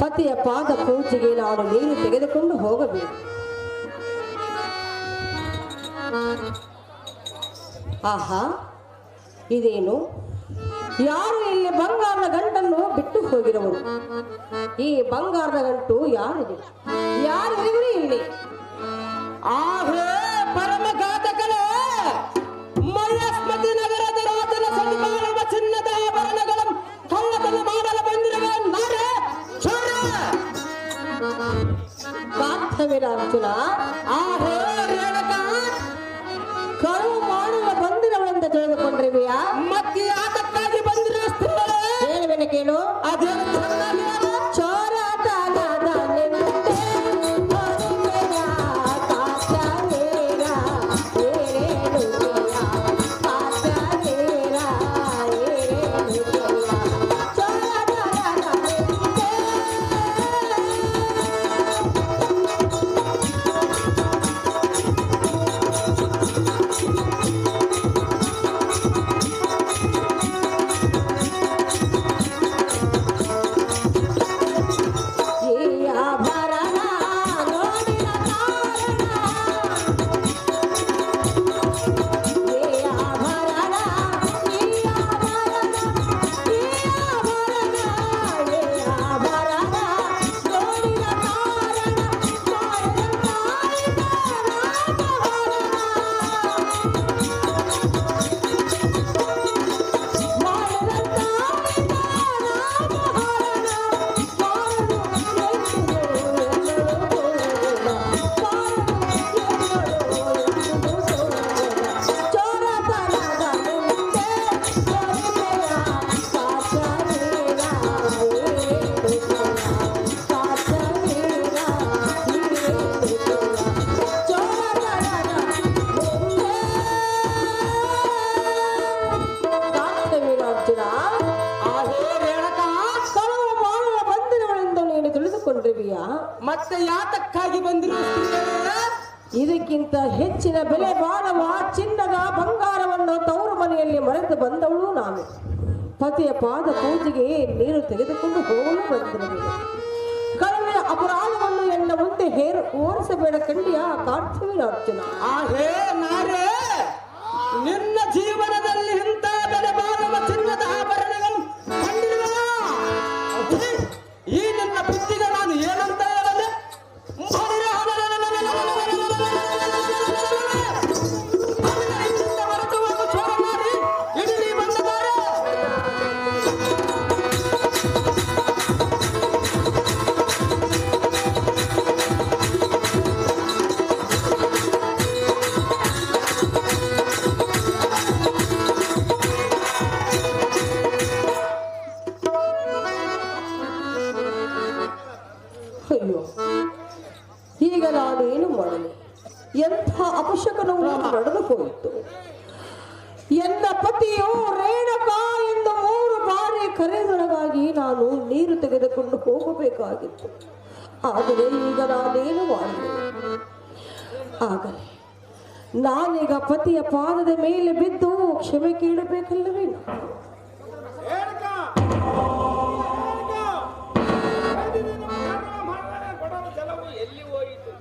ಪತಿಯ ಪಾದ ಪೂಜೆಗೆ ನಾನು ನೀರು ತೆಗೆದುಕೊಂಡು ಹೋಗಬೇಕು. ಆಹಾ, ಇದೇನು? ಯಾರು ಇಲ್ಲಿ ಬಂಗಾರದ ಗಂಟನ್ನು ಬಿಟ್ಟು ಹೋಗಿರುವರು? ಈ ಬಂಗಾರದ ಗಂಟು ಯಾರಿದೆ? ಯಾರಿಗೂ ಇಲ್ಲಿ? ಆಹೇ ಪರಮಘಾತಕರೇ, ಮಯಸ್ಮತಿ ನಗರದ ರಾಜನ ಸನ್ಮಾನವ ಚಿನ್ನದ ಆಭರಣಗಳನ್ನು ಕಳ್ಳತನ ಮಾಡಲು ಬಂದಿರುವ ನಾರೇ ಪಾರ್ಥವೀರಾರ್ಜುನ, ಆಹೇ ರೇಣುಕಾ, ಕಳುವು ಮಾಡುವ ಬಂದಿರವಳೆಂದ ತಿಳಿದುಕೊಂಡಿರುವೆಯಾ? ಮತ್ತೆ ಯಾತಕ್ಕಾಗಿ ಬಂದಿರುವ ಸ್ತ್ರೀಗಳೇ ಹೇಳುವೆನು ಕೇಳು. ಅದೇನು ಚೆನ್ನಾಗಿ ಹೇಳು. ಚೋರತನದ ನಿಂದೆ ಹೊರಗೆಯ ಕಾಚವೇರ ಏರೇನುಗೆಯ ಕಾಚವೇರ ಏರೇನುಗೆಯ ಚೋರತನದ ನಿಂದೆ ಈ ಆಭರಣ ನೋಡಿದ ಕಾರಣ, ಈ ಆಭರಣ, ಈ ಆಭರಣ, ಈ ಆಭರಣ, ಈ ಆಭರಣ ನೋಡಿದ ಕಾರಣ ಆಹೇ ರೇಣುಕಾ, ಕಳುವು ಮಾಡುವ ಬಂದಿರವಳೆಂದು ನೀನು ತಿಳಿದುಕೊಂಡಿರುವೆಯಾ? ಮತ್ತೆ ಯಾತಕ್ಕಾಗಿ ಬಂದಿರುವ ಸ್ತ್ರೀಗಳೇ ಇದಕ್ಕಿಂತ ಹೆಚ್ಚಿನ ಬೆಲೆ ಬಾಳುವ ಚಿನ್ನದ ಬಂಗಾರವನ್ನು ತವರು ಮನೆಯಲ್ಲಿ ಮರೆತು ಬಂದವಳು ನಾನು. ಪತಿಯ ಪಾದ ಪೂಜೆಗೆ ನೀರು ತೆಗೆದುಕೊಂಡು ಹೋಗಲು ಬಂದಿರುವೆ. ಕಳುವಿನ ಅಪರಾಧವನ್ನು ಎನ್ನ ಮುಂದೆ ಓಡಿಸಬೇಡ ಕಂಡಿಯ ಪಾರ್ಥವೀರಾರ್ಜುನ. ಆಹೇ ನಾರೇ, ನಿನ್ನ ಜೀವನದಲ್ಲಿ ಇಂಥ ಬೆಲೆ ಬಾಳುವ ಚಿನ್ನದ ಆಭರಣಗಳು ಕಂಡಿರುವೆಯಾ? ಈ ನಿನ್ನ ಬುದ್ಧಿಗೆ ನಾನು ಏನಂತ ಹೇಳಲೆ? ಹೊರಟು ಹೋಗು ಚೋರ ಮಾಡಿ ಇಡೀ ಬಂದದಾರೆ. ಅಯ್ಯೋ, ಈಗ ನಾನೇನು ಮಾಡಲಿ? ಎಂಥ ಅಪಶಕನವು ನಡೆದು ಹೋಯಿತು. ಎನ್ನ ಪತಿಯು ರೇಣುಕಾ ಎಂದು 3 ಬಾರಿ ಕರೆದೊಳಗಾಗಿ ನಾನು ನೀರು ತೆಗೆದುಕೊಂಡು ಹೋಗಬೇಕಾಗಿತ್ತು. ಆದರೆ ಈಗ ನಾನೇನು ಮಾಡಲಿ? ಆಗಲೇ ನಾನೀಗ ಪತಿಯ ಪಾದದ ಮೇಲೆ ಬಿದ್ದು ಕ್ಷಮೆ ಕೇಳಬೇಕಲ್ಲವೇನು? ಎಲ್ಲಿ ಹೋಯಿತು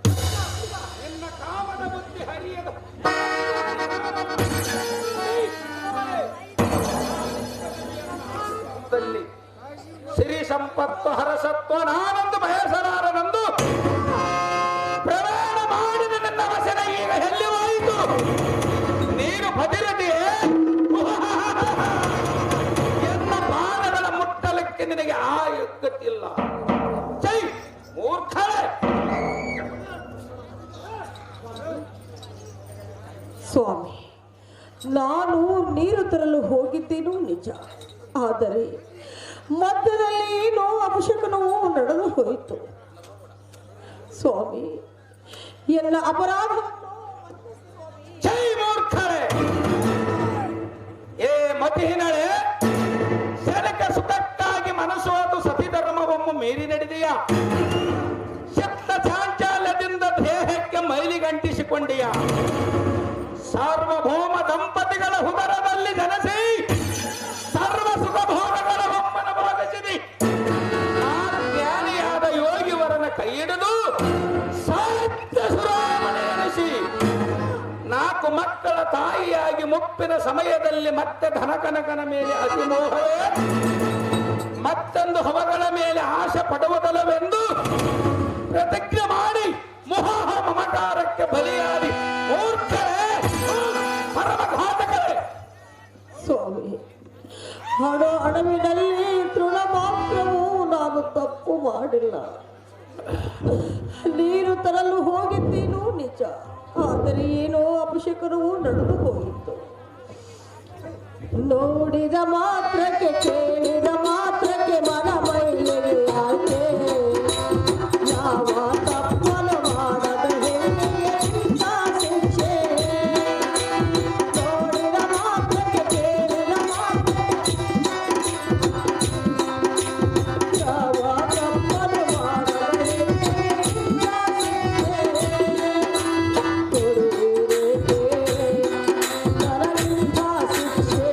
ನಿನ್ನ ಕಾಮದ ಬುದ್ಧಿ ಹರಿಯದ ಸಿರಿ ಸಂಪತ್ತು ಹರಸತ್ವ ನಾನೊಂದು ಬಯಸಲಾರನಂದು ಪ್ರಯಾಣ ಮಾಡಿದ ನನ್ನ ವಸನ ಈಗ ಎಲ್ಲಿ ಹೋಯಿತು? ನೀನು ಭದಿರದೆಯೇ? ಎನ್ನ ಪಾದಗಳ ಮುಟ್ಟಲಕ್ಕೆ ನಿನಗೆ ಆಯುಕ್ತಿಲ್ಲ. ಜೈ ಮೂರ್ಖರೇ! ಸ್ವಾಮಿ, ನಾನು ನೀರು ತರಲು ಹೋಗಿದ್ದೇನು ನಿಜ. ಆದರೆ ಮಧ್ಯದಲ್ಲಿ ಏನೋ ಅಪಶಕನವು ನಡೆದು ಹೋಯಿತು. ಸ್ವಾಮಿ, ಎಲ್ಲ ಅಪರಾಧ. ಜೈ ಮೂರ್ಖರೇ! ಏ ಮತಿಹಿನಳೆ, ಸೆನಕ ಸುಖಕ್ಕಾಗಿ ಮನಸ್ಸೋದು ಸತಿ ಧರ್ಮವನ್ನು ಮೀರಿ ನಡೆದೆಯಾ? ಶಕ್ತ ಚಾಂಚಾಲ್ಯದಿಂದ ದೇಹಕ್ಕೆ ಮೈಲಿಗಂಟಿಸಿಕೊಂಡಿಯಾ? ಸಾರ್ವಭೌಮ ದಂಪತಿಗಳ ಹುದರದಲ್ಲಿ ಜನಸಿ ಸರ್ವ ಸುಖ ಭೋಗಗಳ ಒಮ್ಮನ ಭಾಗಿಸಿದಿ. ನಾನು ಜ್ಞಾನಿಯ ತಾಯಿಯಾಗಿ ಮುಪ್ಪಿನ ಸಮಯದಲ್ಲಿ ಮತ್ತೆ ಧನಕನಕನ ಮೇಲೆ ಅತಿಮೋಹವೇ, ಮತ್ತೊಂದು ಹವಗಳ ಮೇಲೆ ಆಶೆ ಪಡುವುದಲ್ಲವೆಂದು ಪ್ರತಿಜ್ಞೆ ಮಾಡಿ ಮೋಹ ಮಮಕಾರಕ್ಕೆ ಬಲಿಯಾಡಿ ಮೂರ್ಖರೇ, ಪರಮಘಾತಕರೇ. ಸ್ವಾಮಿ, ಹಣವಿನಲ್ಲಿ ತೃಣ ಮಾತ್ರವೂ ನಾನು ತಪ್ಪು ಮಾಡಿಲ್ಲ. ನೀರು ತರಲು ಹೋಗಿದ್ದೇನೋ ನಿಜ, ಆದರೆ ಏನೋ ಅಪಶಕನವೂ ನಡೆದು ಹೋಯಿತು. ನೋಡಿದ ಮಾತ್ರಕ್ಕೆ ಕೇಳಿದ ಮಾತ್ರಕ್ಕೆ ಮನ ಮೈಲಿಗೆ ಆಯ್ತೆ. ಯಾವ ತಪ್ಪನು ಮಾಡದ ಹೆಣ್ಣಿಗೆ ಇಂಥ ಶಿಕ್ಷೆ. ನೋಡಿದ ಮಾತ್ರಕ್ಕೆ ಕೇಳಿದ ಮಾತ್ರಕ್ಕೆ ಯಾವ ತಪ್ಪನು ಮಾಡದ ಹೆಣ್ಣಿಗೆ ಇಂಥ ಶಿಕ್ಷೆ. ಕೊಡುವುದೇಕೆ ನನಗಿಂಥ ಶಿಕ್ಷೆ.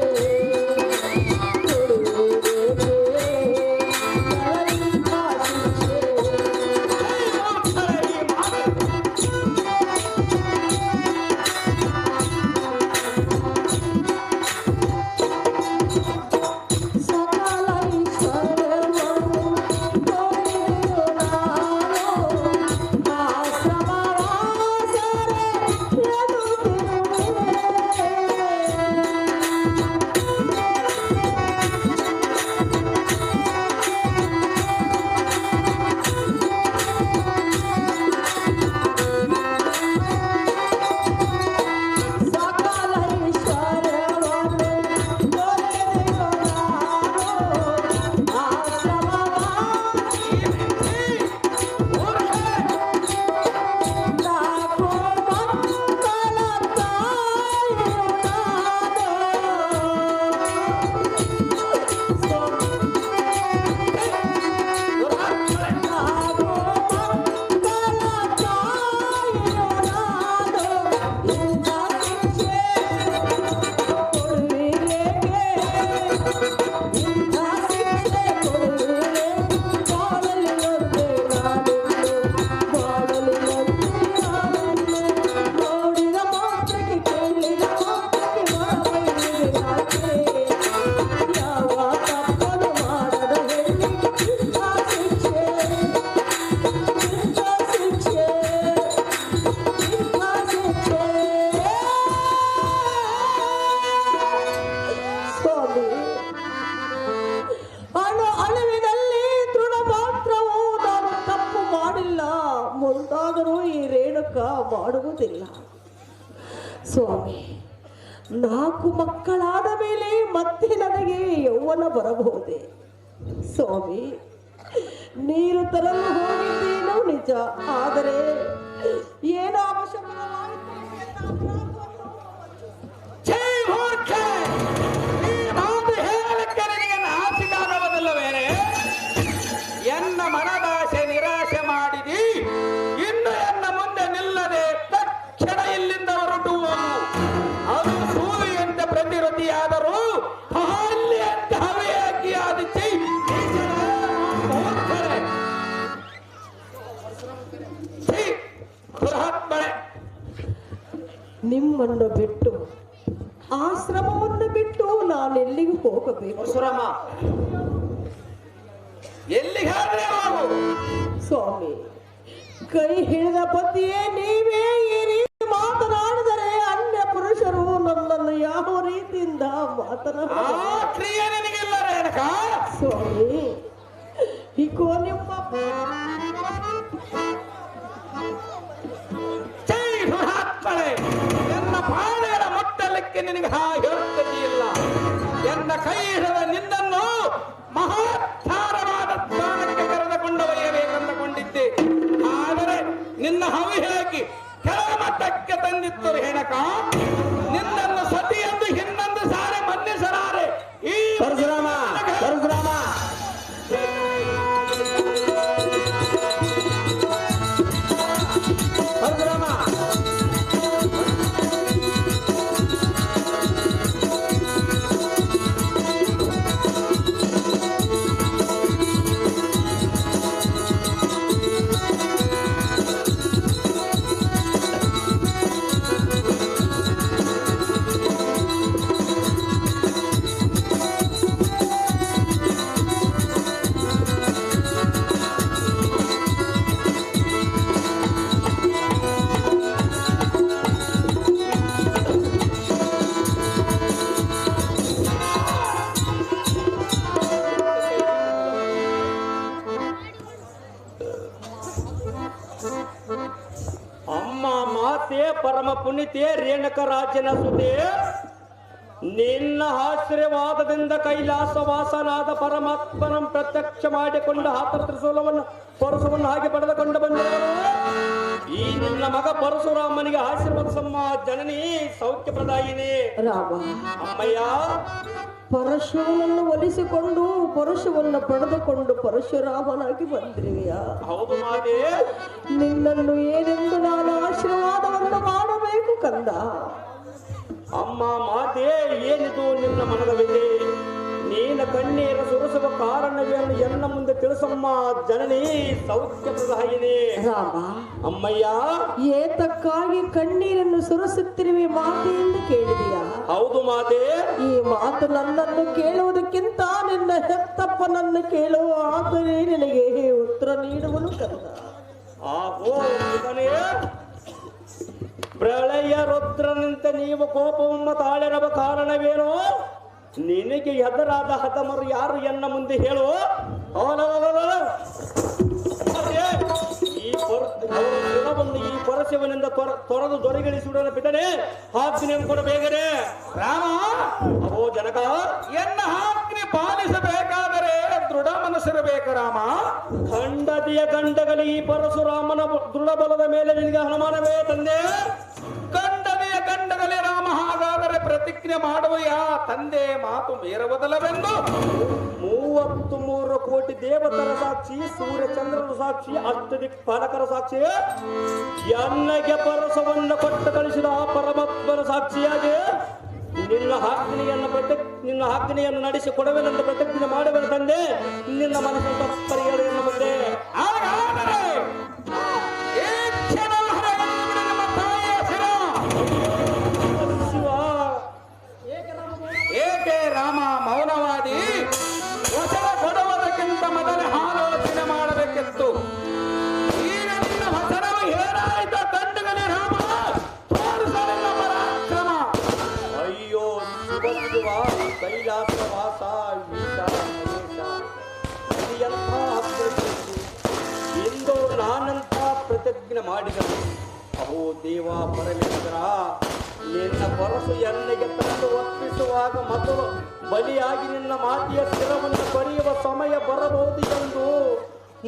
ಮುಂದಾದರೂ ಈ ರೇಣುಕ ಮಾಡುವುದಿಲ್ಲ. ಸ್ವಾಮಿ, 4 ಮಕ್ಕಳಾದ ಮೇಲೆ ಮತ್ತೆ ನನಗೆ ಯೌವನ ಬರಬಹುದೇ? ಸ್ವಾಮಿ, ನೀರು ತರಲು ಹೋಗಿದ್ದೇನೋ ನಿಜ, ಆದರೆ ಏನೋ ಅವಶ್ಯಕವಾಯಿತು. ಎನ್ನ ಮನದಾಸೆ ನಿರಾಶೆ ಮಾಡಿದಿ, ಇನ್ನು ಎನ್ನ ಮುಂದೆ ನಿಲ್ಲದೆ ತಕ್ಷಣ ಇಲ್ಲಿಂದ ಹೊರಟು ಹೋಗು. ಅದು ಸೂರ್ಯಂತೆ ಪ್ರತಿರತಿಯಾದರೂ ಹಾಲಿಯಂತೆ ಹವೆಯಾಗಿ ಆದಿತ್ಯ ನಿಮ್ಮನ್ನು ಬಿಟ್ಟು, ಆಶ್ರಮವನ್ನು ಬಿಟ್ಟು ನಾನೆಲ್ಲಿಗೂ ಹೋಗಬೇಕು? ಸುರಮ, ಎಲ್ಲಿಗಾದ್ರೆ ಹೋಗು. ಸ್ವಾಮಿ, ಕೈ ಹಿಡಿದ ಪತಿಯೇ ನೀವೇ ಈ ರೀತಿ ಮಾತನಾಡಿದರೆ ಅನ್ಯ ಪುರುಷರು ನನ್ನನ್ನು ಯಾವ ರೀತಿಯಿಂದ ಕ್ರಿಯೆ ನಿನಗಿಲ್ಲ ರೇಣುಕ. ಸ್ವಾಮಿ, ಹೀಗೋ ನಿಮ್ಮ ಎನ್ನ ಪಾಳೆಯ ಮುಟ್ಟಲಿಕ್ಕೆ ನಿನಗೆ ಯೋಗ್ಯತೆಯಿಲ್ಲ. ಎನ್ನ ಕೈ ಹಿಡಿದ ನಿನ್ನನ್ನು ಮಹೋದ್ಧಾರವಾದ ಸ್ಥಾನಕ್ಕೆ ಕರೆದುಕೊಂಡು ಒಯ್ಯಬೇಕೆಂದುಕೊಂಡಿದ್ದೆ. ಆದರೆ ನಿನ್ನ ಹವಿಯಾಗಿ ಕೆಳ ಮಟ್ಟಕ್ಕೆ ತಂದಿತ್ತು ರೇಣುಕ. ನಿನ್ನನ್ನು ಸತಿ ಎಂದು ಇನ್ನೊಂದು ಸಾರಿ ಮನ್ನಿಸಲಾರೆ. ಈ ಪರಶುರಾಮ ಪರಶುರಾಮ ಪರಶುರಾಮ ಅಮ್ಮ ಮಾತೆ ಪರಮ ಪುನಿತೆ ರೇಣುಕರಾಜನ ಸುತೆ, ನಿನ್ನ ಆಶೀರ್ವಾದದಿಂದ ಕೈಲಾಸವಾಸನಾದ ಪರಮಾತ್ಮನ ಪ್ರತ್ಯಕ್ಷ ಮಾಡಿಕೊಂಡು ಹಾತರ ತ್ರಿಶೂಲವನ್ನು ಪರಶುವನ್ನು ಹಾಗೆ ಪಡೆದುಕೊಂಡು ಬಂದವರು ಈ ನಿನ್ನ ಮಗ ಪರಶುರಾಮನಿಗೆ ಆಶೀರ್ವಾದ ಜನನಿ ಸೌಖ್ಯ ಪ್ರದಾಯಿನಿ ರಾಮ, ಅಮ್ಮಯ್ಯ. ಪರಶುವನ್ನು ಒಲಿಸಿಕೊಂಡು ಪರಶುವನ್ನು ಪಡೆದುಕೊಂಡು ಪರಶುರಾಮನಾಗಿ ಬಂದಿರುವೆಯಾ? ಹೌದು ಮಾತೆ. ನಿನ್ನನ್ನು ಏನೆಂದು ನಾನು ಆಶೀರ್ವಾದವನ್ನು ಮಾಡಬೇಕು ಕಂದ? ಅಮ್ಮ ಮಾತೆ, ಏನಿದು ನಿನ್ನ ಮನದವಿದೆ? ನೀನ ಕಣ್ಣೀರ ಸುರಿಸುವ ಕಾರಣವೇನು ಎನ್ನ ಮುಂದೆ ತಿಳಿಸಮ್ಮ ಜನನಿ ಸೌಖ್ಯ ಪ್ರದಾಯಿನಿ ರಾಮ. ಅಮ್ಮಯ್ಯ, ಏತಕ್ಕಾಗಿ ಕಣ್ಣೀರನ್ನು ಸುರಿಸುತ್ತಿರುವೆ ಮಾತೆ ಎಂದು ಕೇಳಿದೆಯಾ? ಹೌದು ಮಾತೆ. ಈ ಮಾತು ನನ್ನನ್ನು ಕೇಳುವುದಕ್ಕಿಂತ ನಿನ್ನ ಹೆತ್ತಪ್ಪನನ್ನು ಕೇಳುವ ಆದರೆ ನಿನಗೆ ಉತ್ತರ ನೀಡುವನು ಕಂದ. ಆಹೋ ಮಗನೇ, ಪ್ರಳಯ ರುದ್ರನಂತೆ ನೀವು ಕೋಪವನ್ನು ತಾಳಿರವ ಕಾರಣವೇನು? ನಿನಗೆ ಎದುರಾದ ಹತಮರು ಯಾರು ಎನ್ನ ಮುಂದೆ ಹೇಳು. ಈ ಪರಶಿವನಿಂದ ತೊರೆದು ದೊರೆಗಳಿಸುವುದನ್ನು ಬಿಟ್ಟನೆ ಆಜ್ಞೆ ಕೊಡ ಬೇಗನೆ. ರಾಮ, ಅಹೋ ಜನಕ, ಎನ್ನ ಆಜ್ಞೆ ಪಾಲಿಸಬೇಕಾದರೆ ದೃಢ ಮನಸ್ಸಿರಬೇಕು ರಾಮ. ಖಂಡತೆಯ ಗಂಡಗಲಿ ಈ ಪರಶುರಾಮನ ದೃಢ ಬಲದ ಮೇಲೆ ನಿನಗೆ ಅನುಮಾನವೇ ತಂದೆ? ಗಂಡನೆಯ ಗಂಡಗಲಿ ರಾಮ, ಹಾಗಾದರೆ ಪ್ರತಿಜ್ಞೆ ಮಾಡುವೆಯ ತಂದೆ ಮಾತು ಮೀರಬದಲವೆಂದು? 33 ಕೋಟಿ ದೇವತರ ಸಾಕ್ಷಿ, ಸೂರ್ಯ ಚಂದ್ರನ ಸಾಕ್ಷಿ, ಅಷ್ಟದಿಕ್ಪಾಲಕರ ಸಾಕ್ಷಿ, ಎನ್ನಗೆ ಪರಸವನ್ನು ಕೊಟ್ಟು ಕಳಿಸಿದ ಆ ಪರಮಾತ್ಮನ ಸಾಕ್ಷಿಯಾಗಿ ನಿನ್ನ ಆಜ್ಞೆಯನ್ನು ನಡೆಸಿ ಕೊಡುವೆನೆಂದು ಪ್ರತಿಜ್ಞೆ ಮಾಡುವೆನು ತಂದೆ. ನಿನ್ನ ಮನಸ್ಸನ್ನು ತಪ್ಪರಿ ಹೇಳು ಎನ್ನ ಮುಂದೆ. ಹಾಗಾದರೆ ಈ ಕ್ಷಣ ಹರವನ್ನು ನಮ್ಮ ತಾಯಿಯ ಶಿರ. ಶಿವ, ಏಕೆ ರಾಮ ಮೌನವಾದಿ? ವಚನ ಕೊಡುವುದಕ್ಕಿಂತ ಮೊದಲೇ ಆಲೋಚನೆ ಮಾಡಬೇಕಿತ್ತು. ಈಗ ನಿನ್ನ ವಚನವು ಏನಾಯಿತ ಕಂಡುಗಲಿ ರಾಮ, ತೋರಿಸಲಿಲ್ಲ ಪರಾಕ್ರಮ. ಅಯ್ಯೋ ಶಿವ, ಕೈಲಾಸ ವಾಸ ಈಶ ಮಹೇಶ, ಇದು ಎಂಥ ಅಭ್ಯರ್ಥಿ ಇಂದು ನಾನಂತ ಪ್ರತಿಜ್ಞೆ ಮಾಡಿದನು. ಅಹೋ ದೇವ ಪರಮೇಶ್ವರ, ನಿನ್ನ ಪರಸು ಎಣ್ಣೆಗೆ ತಂದು ಒಪ್ಪಿಸುವಾಗ ಮೊದಲು ಬಲಿಯಾಗಿ ನಿನ್ನ ಮಾತಿಯ ಸ್ಥಿರವನ್ನು ಬರೆಯುವ ಸಮಯ ಬರಬಹುದು ಎಂದು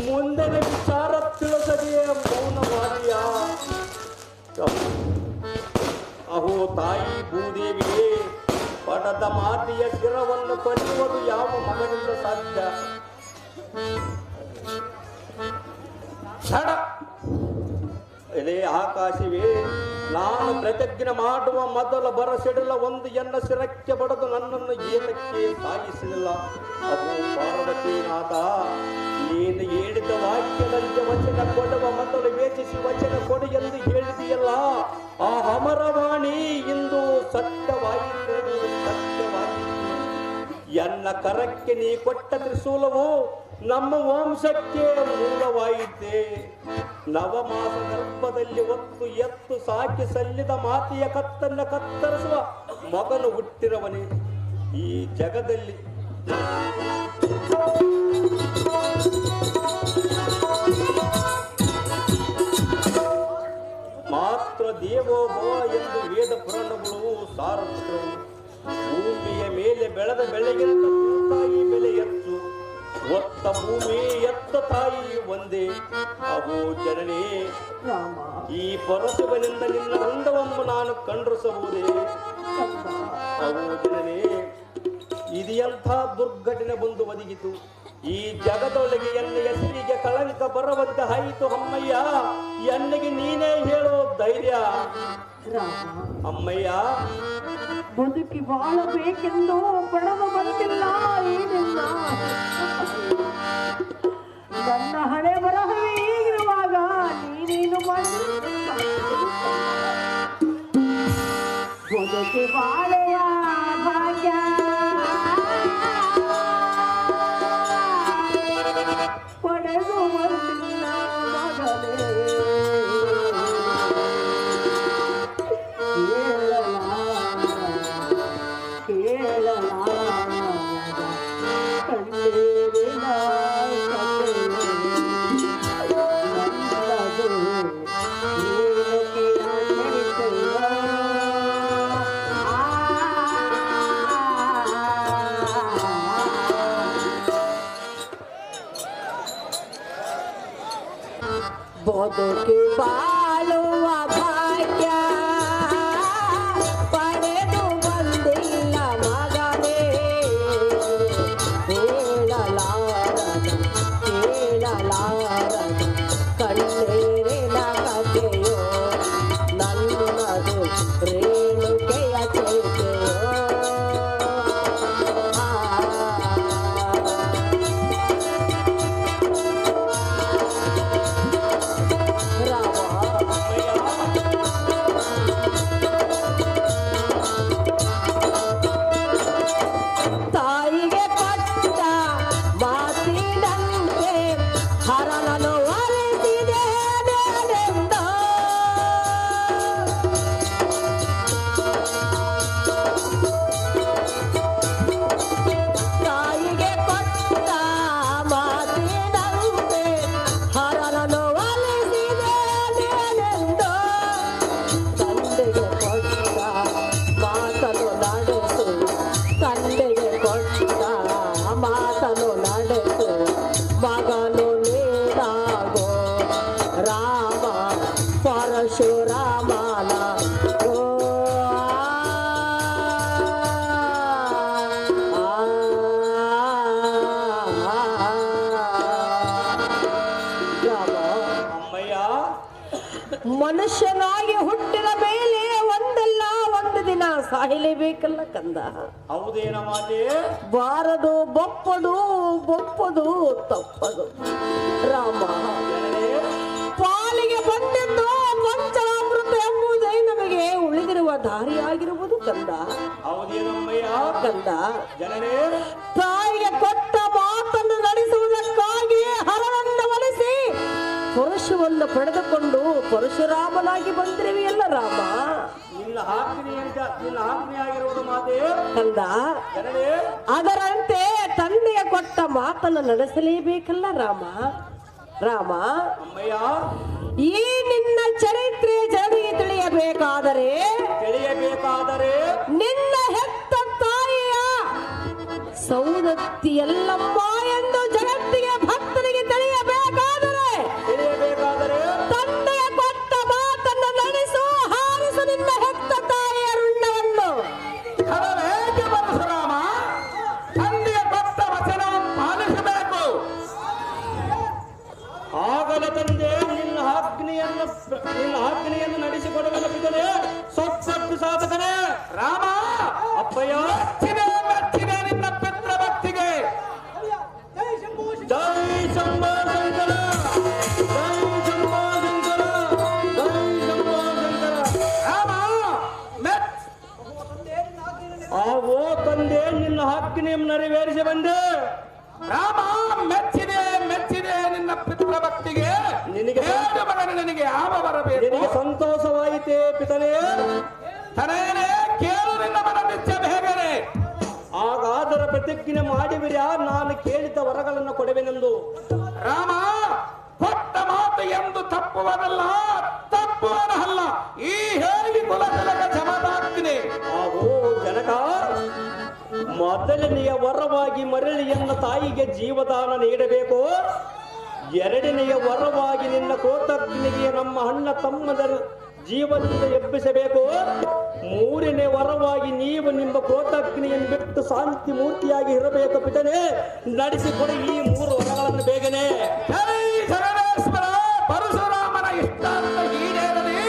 ಮುಂದಿನ ವಿಚಾರ ತಿಳಿಸದೆಯೇ ಮೌನವಾದಿಯ. ಅಹೋ ತಾಯಿ ಭೂದೇವಿಗೆ ಪಡದ ಮಾತೆಯ ಶಿರವನ್ನು ಬರೆಯುವುದು ಯಾವ ಮಗನಿಂದ ಸಾಧ್ಯ? ಛಡ ಎಲೆ ಆಕಾಶವೇ, ನಾನು ಪ್ರತಿಜ್ಞೆ ಮಾಡುವ ಮೊದಲ ಬರಸಿಡಲ ಒಂದು ಎನ್ನ ಶಿರಕ್ಕೆ ಬಡದು ನನ್ನನ್ನು ಏತಕ್ಕೆ ಸಾಯಿಸಲಿಲ್ಲ? ಅಹೋ ಪಾರ್ವತಿನಾಥ, ನೀನು ಹೇಳಿದ ವಾಕ್ಯದಂತೆ ವಚನ ಕೊಡುವ ಮೊದಲು ವೇಚಿಸಿ ವಚನ ಕೊಡು ಎಂದು ಹೇಳಿದೆಯಲ್ಲ, ಆ ಅಮರವಾಣಿ ಇಂದು ಸತ್ಯವಾಯಿತು, ಸತ್ಯವಾಯಿತು. ಎನ್ನ ಕರಕ್ಕೆ ನೀ ಕೊಟ್ಟ ತ್ರಿಶೂಲವು ನಮ್ಮ ವಂಶಕ್ಕೆ ಮೂಲವಾಯಿತೆ. ನವಮಾಸ ಗರ್ಭದಲ್ಲಿ ಒತ್ತು ಎತ್ತು ಸಾಕಿ ಸಲ್ಲಿದ ಮಾತೆಯ ಕತ್ತನ್ನ ಕತ್ತರಿಸುವ ಮಗನು ಹುಟ್ಟಿರವನೇ ಈ ಜಗದಲ್ಲಿ. ಮಾತ್ರ ದೇವೋಭವ ಎಂದು ವೇದ ಪುರಾಣಗಳು ಸಾರುತ್ತವೆ. ಭೂಮಿಯ ಮೇಲೆ ಬೆಳೆದ ಬೆಳೆಗಿಂತ ತಾಯಿ ಬೆಲೆ ಹೆಚ್ಚು, ಒತ್ತ ಭೂಮಿ ಎತ್ತ ತಾಯಿ ಒಂದೇ. ಅಹೋ ಜನನೇ, ಈ ಪರಶುವನಿಂದ ನಿನ್ನ ವೃಂದವನ್ನು ನಾನು ಕಂಡ್ರಿಸಬಹುದೇ? ಅಹೋ ಜನನೇ, ಇದು ಎಂಥ ದುರ್ಘಟನೆ ಬಂದು ಒದಗಿತು. ಈ ಜಗದೊಳಗೆ ಎನ್ನ ಹೆಸರಿಗೆ ಕಳಂಕ ಬರುವಂತೆ ಆಯಿತು. ಅಮ್ಮಯ್ಯ, ಎನ್ನಿಗೆ ನೀನೇ ಹೇಳೋ ಧೈರ್ಯ. ಅಮ್ಮಯ್ಯ, ಬದುಕಿ ಬಾಳಬೇಕೆಂದು ಪಡೆದು ಬಂದಿಲ್ಲ ಏನಿಲ್ಲ. ನನ್ನ ಹಣೆ ಬರಹವೇ ಹೀಗಿರುವಾಗ ನೀನೇನು ಮಾಡಿ ಬದುಕಿ ಬಾಳೆಯ ಭಾಗ್ಯ ಪಡೆದು ಬಂದಿಲ್ಲ ಮಗನೇ. ಕಣ್ಣೀರಿನ ಕಥೆ ನನ್ನದು. ಬದುಕಿ ಬಾಳುವ ಭಾಗ್ಯ ಪಡೆದು ಬಂದಿಲ್ಲ ಮಗನೇ, ಹೇಳಲಾರದ ಕೇಳಲಾರದ ಕಣ್ಣೀರಿನ ಕಥೆಯೋ ನನ್ನದು ರೇಣುಕೆಯ ಚೇತೆಯೋ. ತಾಯಿಗೆ ಕೊಟ್ಟ ಮಾತಿನಂತೆ ಹರನನು ಒಲಿಸಿದೆ ನೆನೆದ. ತಾಯಿಗೆ ಕೊಟ್ಟ ಮಾತಿನಂತೆ ಹರನನು ಒಲಿಸಿದೆ ನೆನೆದ. ತಂದೆಗೆ ಕೊಟ್ಟ ಮಾತನು ನಡೆಸು, ತಂದೆಗೆ ಕೊಟ್ಟ ಮಾತನು ನಡೆಸು, ಮಗನು ನೀನಾಗೋ ರಾಮ ಪರಶುರಾಮನ. ಓ ರಾಮ, ಅಮ್ಮಯ್ಯ, ಮನುಷ್ಯನಾಗಿ ಹುಟ್ಟಿದ ಮೇಲೆ ಒಂದಲ್ಲ ಒಂದು ದಿನ ಸಾಯಲೇಬೇಕಲ್ಲ ಕಂದ. ಹೌದೇನ ಮಾತೆ? ಬಾರದು ಬಪ್ಪದು ಬಪ್ಪದು ತಪ್ಪದು ರಾಮ. ಪಾಲಿಗೆ ಬಂದೆಂದು ಪಂಚಾಮೃತ ಎಂಬುದೇ ನಮಗೆ ಉಳಿದಿರುವ ದಾರಿಯಾಗಿರುವುದು ಕಂದ. ಹೌದೇನಮ್ಮಯ್ಯ? ಕಂದ, ಜನರೇ, ತಾಯಿಗೆ ಕೊಟ್ಟ ಮಾತನ್ನು ನಡೆಸುವುದಕ್ಕಾಗಿ ಹರನನ್ನು ಒಲಿಸಿ ಪರಶುವನ್ನು ಪಡೆದುಕೊಂಡು ಪರಶುರಾಮನಾಗಿ ಬಂದಿರುವೆಯಲ್ಲ ರಾಮ. ನಿನ್ನ ಆಜ್ಞೆ ಆಗಿರುವುದು ಮಾತೆ. ಕಂದ, ಜನರೇ, ಅದರಂತೆ ತಂದೆಯ ಕೊಟ್ಟ ಮಾತನ್ನು ನಡೆಸಲೇಬೇಕಲ್ಲ ರಾಮ. ರಾಮ, ಅಮ್ಮಯ್ಯ, ಈ ನಿನ್ನ ಚರಿತ್ರೆ ಜನರಿಗೆ ತಿಳಿಯಬೇಕಾದರೆ ನಿನ್ನ ಹೆತ್ತ ತಾಯಿಯ ಸೌದತ್ತಿ ಎಲ್ಲಮ್ಮ ಎಂದು ಜಗತ್ತಿಗೆ ಭಕ್ತರಿಗೆ ತಿಳಿಯಬೇಕಾದರೆ ತಂದೆಯ ಕೊಟ್ಟ ಮಾತನ್ನು ನಡೆಸು, ಹಾರಿಸು ನಿನ್ನ ಹೆತ್ತ ತಾಯಿಯ ರುಂಡವನ್ನು. ಅದರೇಕೆ ಪರಶುರಾಮ? ತಂದೆಯ ಕೊಟ್ಟ ವಚನ ಪಾಲಿಸಬೇಕು. ಆಗಲ ತಂದೆ, ನಿನ್ನ ಆಜ್ಞೆಯನ್ನು ನಡೆಸಿಕೊಡಬಲ್ಲ ಪಿತನೇ, ಸೊಪ್ಪಟ್ಟು ಸಾಧಕನೇ. ರಾಮ, ಅಪ್ಪಯ್ಯ, ಮೆಚ್ಚಿದೆ ಮೆಚ್ಚಿದೆ ನಿನ್ನ ಪಿತೃ ಭಕ್ತಿಗೆ. ಜೈ ಶಂಭೋ ಶಂಕರ, ಜೈ ಶಂಭೋ ಶಂಕರ, ಜೈ ಶಂಭೋ ಶಂಕರ. ರಾಮ, ಮೆಚ್ ಓ ತಂದೆ, ನಿನ್ನ ಆಜ್ಞೆಯನ್ನು ನೆರವೇರಿಸಿ ಬಂದೆ. ರಾಮ, ಮೆಚ್ಚಿದೆ ಮೆಚ್ಚಿದೆ ನಿನ್ನ ಪಿತೃ ಭಕ್ತಿಗೆ. ನಿನಗೆ ನಿನಗೆ ಯಾವ ಬರಬೇಕು? ನಿನಗೆ ಸಂತೋಷವಾಯಿತೇ ಪಿತನೇ? ತನೇನೆ ಕೇಳು ನಿನ್ನ ಮನವಿಚ್ಛ ಬೇಗನೆ. ಹಾಗಾದರ ಪ್ರತಿಜ್ಞೆ ಮಾಡಿಬಿರ್ಯಾ, ನಾನು ಕೇಳಿದ ವರಗಳನ್ನು ಕೊಡುವೆನೆಂದು. ರಾಮ, ಕೊಟ್ಟ ಮಾತು ಎಂದು ತಪ್ಪುವನಲ್ಲ, ತಪ್ಪುವನಲ್ಲ. ಈ ಹೇಳಿ ಕುಲತಿಲಕ ಜಮದಾಗ್ತೀನಿ. ಓ ಜನಕ, ಮೊದಲನೆಯ ವರವಾಗಿ ಮರಳಿಯನ್ನ ತಾಯಿಗೆ ಜೀವದಾನ ನೀಡಬೇಕು. ಎರಡನೆಯ ವರವಾಗಿ ನಿನ್ನ ಕೋತಜ್ಞನಿಗೆ ನಮ್ಮ ಅಣ್ಣ ತಮ್ಮದರು ಜೀವನದಿಂದ ಎಬ್ಬಿಸಬೇಕು. ಮೂರನೇ ವರವಾಗಿ ನೀವು ನಿಮ್ಮ ಕೋತಜ್ಞೆಯನ್ನು ಬಿಟ್ಟು ಶಾಂತಿ ಮೂರ್ತಿಯಾಗಿ ಇರಬೇಕು ಪಿತನೇ. ನಡೆಸಿಕೊಡಿ ಈ ಮೂರು ವರಗಳನ್ನು ಬೇಗನೆ. ಜೈ ಜಗದೇಶ್ವರ, ಪರಶುರಾಮನ ಇಷ್ಟಾರ್ಥ ಈಡೇರಲಿ.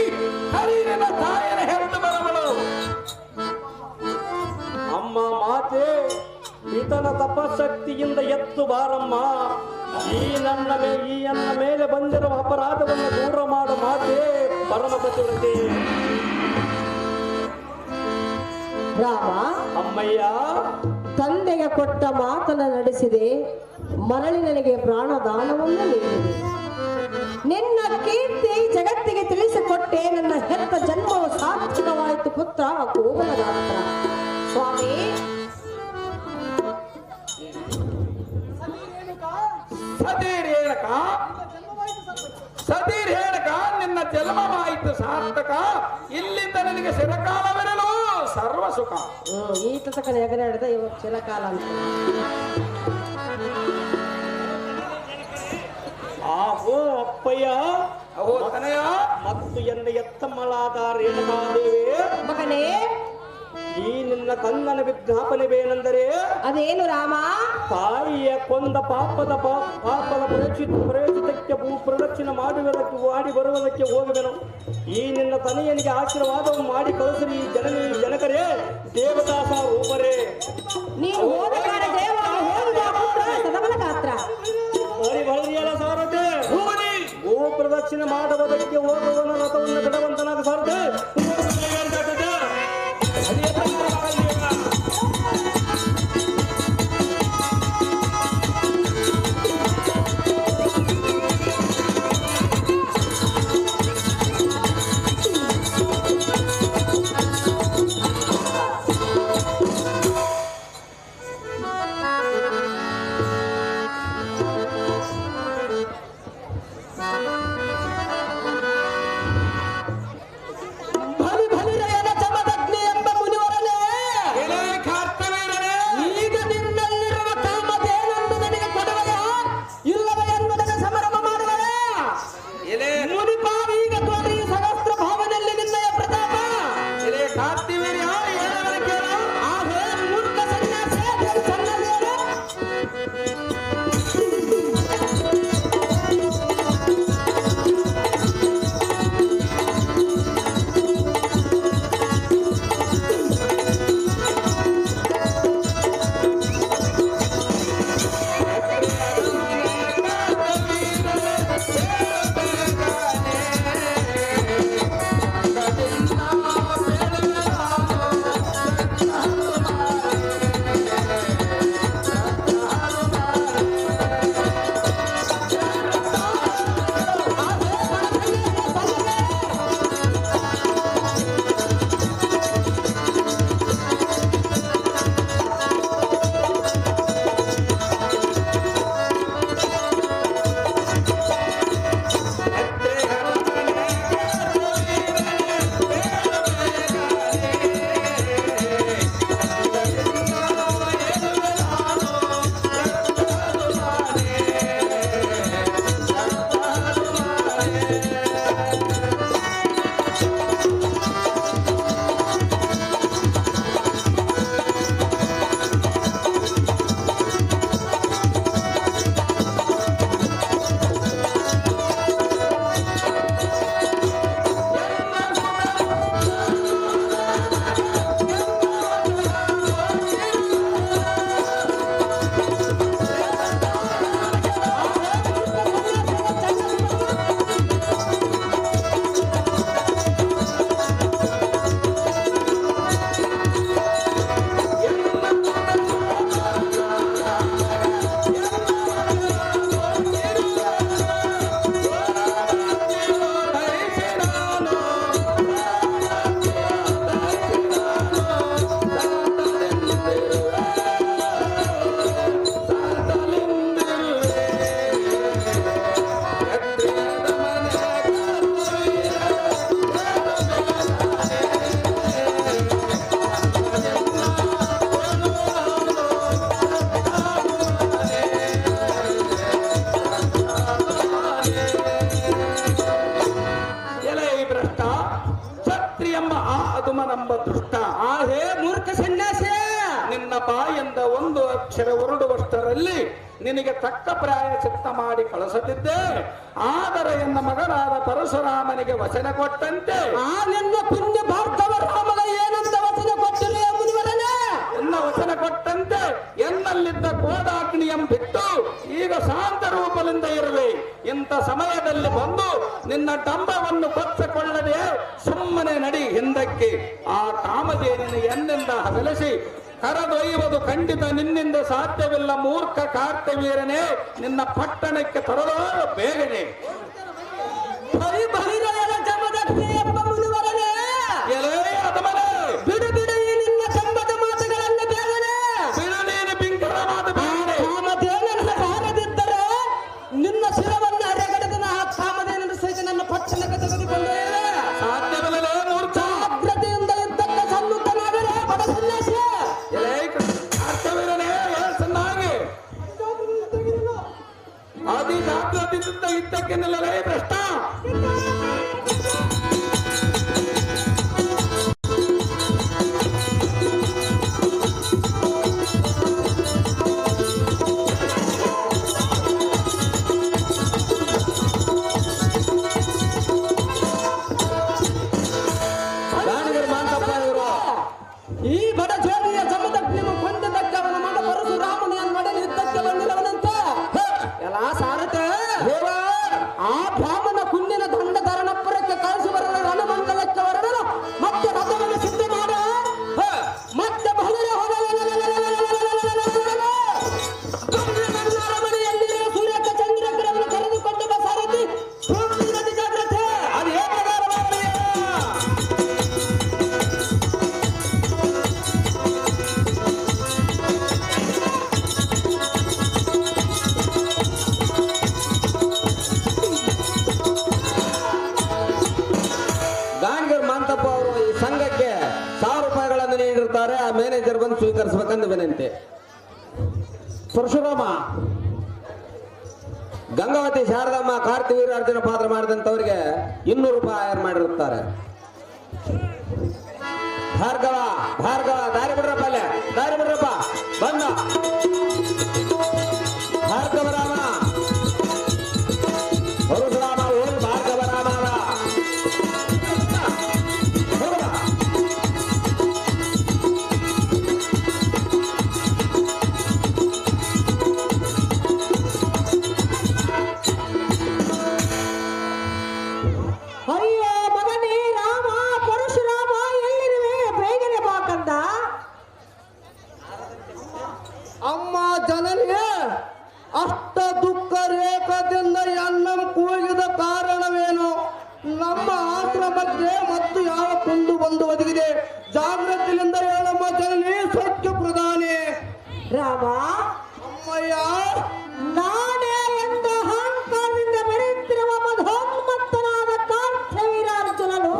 ಹರಿ ನಿನ್ನ ತಾಯಿನ ಹೆತ್ತು ಬರವಳು. ಅಮ್ಮ ಮಾತೆ, ಈತನ ತಪಶಕ್ತಿಯಿಂದ ಎತ್ತು ಬಾರಮ್ಮ. ಈ ನನ್ನ ಮೇಲೆ ಬಂದಿರುವ ಅಪರಾಧವನ್ನು ದೂರ ಮಾಡು ಮಾತೆ, ಪರಮಪತಿವ್ರತೆ. ರಾಮ, ಅಮ್ಮಯ್ಯ, ತಂದೆಗೆ ಕೊಟ್ಟ ಮಾತನ್ನು ನಡೆಸಿದೆ, ಮರಳಿ ನನಗೆ ಪ್ರಾಣದಾನವನ್ನು ನೀಡಿದೆ. ನಿನ್ನ ಕೀರ್ತಿ ಜಗತ್ತಿಗೆ ತಿಳಿಸಿಕೊಟ್ಟೆ, ನನ್ನ ಹೆತ್ತ ಜನ್ಮವು ಸಾರ್ಥಕವಾಯಿತು ಪುತ್ರ ಕೋಮಲದಾತ್ರ. ಸ್ವಾಮಿ, ಸತೀರ್ ಹೇಳಕ ನಿನ್ನ ಜನ್ಮವಾಯಿತು ಸಾರ್ಥಕ. ಇಲ್ಲಿಂದ ನಿನಗೆ ಚಿರಕಾಲವಿರಲು ಸರ್ವ ಸುಖ. ಈ ತನಕ ಹೆಗರೆ ಹಿಡಿದ ಇವಾಗ ಚಿರಕಾಲ ಅಂತ. ಆಹೋ ಅಪ್ಪಯ್ಯ ಅಹೋ ತನಯ ಮತ್ತು ಎನ್ನ ಎತ್ತಮ್ಮಳಾದ ರೇಣುಕಾದೇವಿ, ಮಗನೇ ಈ ನಿನ್ನ ಕಣ್ಣನ ವಿಜ್ಞಾಪನೆವೇನೆಂದರೆ, ಅದೇನು ರಾಮ? ತಾಯಿಯ ಕೊಂದ ಪಾಪದ ಪ್ರವೇಶಿತಕ್ಕೆ ಭೂ ಪ್ರದಕ್ಷಿಣೆ ಮಾಡುವುದಕ್ಕೆ ಮಾಡಿ ಬರುವುದಕ್ಕೆ ಹೋಗುವೆನು. ಈ ನಿನ್ನ ತನೆಯನಿಗೆ ಆಶೀರ್ವಾದವನ್ನು ಮಾಡಿ ಕಳಿಸಲಿ. ಜನಕರೇ, ದೇವದಾಸ ರೂಪರೇ, ನೀನು ಹೋದ ಕಾಲ ದೇವ ಹೋದ ಪುತ್ರ ಸದಬಲ ಗಾತ್ರ ಬಳಿಯಲ ಸಾರಥೆ, ಭೂ ಪ್ರದಕ್ಷಿಣೆ ಮಾಡುವುದಕ್ಕೆ ಹೋಗುವನ ರಥವನ್ನು ಬಿಡವಂತನಾಗ ಸಾರಥೆ. ಬಾಯಿಂದ ಒಂದು ಅಕ್ಷರ ಹೊರಡುವಷ್ಟರಲ್ಲಿ ನಿನಗೆ ತಕ್ಕ ಪ್ರಾಯಶ್ಚಿತ್ತ ಮಾಡಿ ಕಳಿಸದಿದ್ದೆ. ಆದರೆ ಎನ್ನ ಮಗನಾದ ಪರಶುರಾಮನಿಗೆ ವಚನ ಕೊಟ್ಟಂತೆ ಆ ನಿನ್ನ ಪುಣ್ಯ ಭಾರ್ಗವ ರಾಮನ ಏನಂತ ವಚನ ಕೊಟ್ಟರು ಎಂಬುದರನೇ ಎನ್ನ ವಚನ ಕೊಟ್ಟಂತೆ ಎನ್ನಲ್ಲಿದ್ದ ಕೋದಾಗ್ನಿಯಂ ಬಿಟ್ಟು ಈಗ ಶಾಂತ ರೂಪದಿಂದ ಇರುವೆ. ಇಂಥ ಸಮಯದಲ್ಲಿ ಬಂದು ನಿನ್ನ ಡಂಬವನ್ನು ಕೊಚ್ಚಿಕೊಳ್ಳದೆ ಸುಮ್ಮನೆ ನಡಿ ಹಿಂದಕ್ಕೆ. ಆ ಕಾಮಧೇನಿನ ಎನ್ನಿಂದ ಹಗಲಿಸಿ ಕರದೊಯ್ಯುವುದು ಖಂಡಿತ ನಿನ್ನಿಂದ ಸಾಧ್ಯವಿಲ್ಲ. ಮೂರ್ಖ ಕಾರ್ತವೀರನೇ, ನಿನ್ನ ಪಟ್ಟಣಕ್ಕೆ ತರಲು ಬೇಗನೆ. ಬಿಡು ಬಿಡು ಈ ನಿನ್ನ ಕಂಬದ ಮಾತುಗಳನ್ನು ಬೇಗನೆ ಬಿಡು ನೀನು ಬಿಂಕರ ಮಾತು ಬೇಗನೆ. ಕಾಮಧೇನನ ಸಾರದಿದ್ದರೆ ನಿನ್ನ ಶಿರವನ್ನು ಅರೆಗಡೆದ ಆ ಕಾಮಧೇನನ ಸಹಿತ ನನ್ನ ಪಟ್ಟಣಕ್ಕೆ ತೆಗೆದುಕೊಂಡು ಸಾಧ್ಯವಿಲ್ಲ ಮೂರ್ಖ. ಜಾಗ್ರತೆಯಿಂದ ಇದ್ದಕ್ಕ ಸನ್ನುತ್ತನಾದರೆ ಬಡ ಸನ್ಯಾಸಿ. ಕಾರ್ತವೀರನೇ, ಚೆನ್ನಾಗಿ ಅತಿ ಜಾಗ್ರತೆಯಿಂದ ಭ್ರಷ್ಟ. ಗಾಣಿಗರು ಮಾಂತಪ್ಪ ಇವರು ಈ ಬಡ ಜೋಗಿಯ ಜಮದಗ್ನಿಯನ್ನು ಕೊಂದದಕ್ಕೆ ಅವನ ಮಗ ಪರಶುರಾಮನ ಮಡಲಿ ಯುದ್ಧಕ್ಕೆ ಬಂದಿರವನಂತ ಎಲ್ಲ ಸಾರತೆ ಆ ಬ್ರಾಹ್ಮಣ ಕುಂಡಿನ ದಂಡ ಧರಣಪುರಕ್ಕೆ ಕಳಿಸಿ ಬರಲು ರಣಮಂಗಲಕ್ಕೆ ಬರಲು ಮತ್ತೆ ರಥವನ್ನು ಸಿದ್ಧ ಮಾಡ ಮತ್ತೆ ಅರಮನೆಯಲ್ಲಿ ಸೂರ್ಯಕ ಚಂದ್ರಗ್ರಹವನ್ನು ಕರೆದುಕೊಂಡು ಬಾ ಸಾರಥಿ ನದಿ ಜಾಗ್ರತೆ ಅದೇ ಗಾಣಿಗರು ಮಾಂತಪ್ಪ ಅವರು ಈ ಸಂಘಕ್ಕೆ 1000 ರೂಪಾಯಿಗಳನ್ನು ನೀಡಿರುತ್ತಾರೆ. ಆ ಮ್ಯಾನೇಜರ್ ಬಂದು ಸ್ವೀಕರಿಸಬೇಕೆಂದು ವಿನಂತಿ. ಪರಶುರಾಮ, ಗಂಗಾವತಿ ಶಾರದಮ್ಮ ಕಾರ್ತಿವೀರಾರ್ಜುನ ಪಾತ್ರ ಮಾಡಿದಂತವರಿಗೆ 200 ರೂಪಾಯಿ ಆಯರ್ ಮಾಡಿರುತ್ತಾರೆ. ಭಾರ್ಗವ ಭಾರ್ಗವ ದಾರಿ ಬಿಡ್ರಪ್ಪ, ಅಲ್ಲೇ ದಾರಿ ಬಿಡ್ರಪ್ಪ, ಬಂದ ಭಾರ್ಗವ ರಾಮ ಪರಶುರಾಮ ಓಡಿ ಭಾರ್ಗವ ರಾಮ ಅಯ್ಯೋ ಮಗನೇ ರಾಮ ಪರಶುರಾಮ ಎಲ್ಲಿರುವೆ, ಬೇಗನೆ ಬಾಕಂದ. ಅಮ್ಮ ಜನನಿ ಅಷ್ಟ ದುಃಖ ರೇಖದಿಂದ ಎನ್ನಂ ಕೂಗಿದ ಕಾರಣವೇನು? ನಮ್ಮ ಆಶ್ರಮಕ್ಕೆ ಮತ್ತು ಯಾವ ಕುಂದು ಬಂದು ಒದಗಿದೆ? ಜಾಗೃತಿಯಿಂದ ಹೇಳಮ್ಮ ಜನನಿ, ಸತ್ಯ ಪ್ರಧಾನಿ. ರಾಮ, ಅಮ್ಮಯ್ಯ, ನಾನೇ ಎಂದು ಅಹಂಕಾರದಿಂದ ಮೆರೆಯುತ್ತಿರುವ ಮಧೋನ್ಮತ್ತನಾದ ಕಾಂತವೀರಾರ್ಜುನನು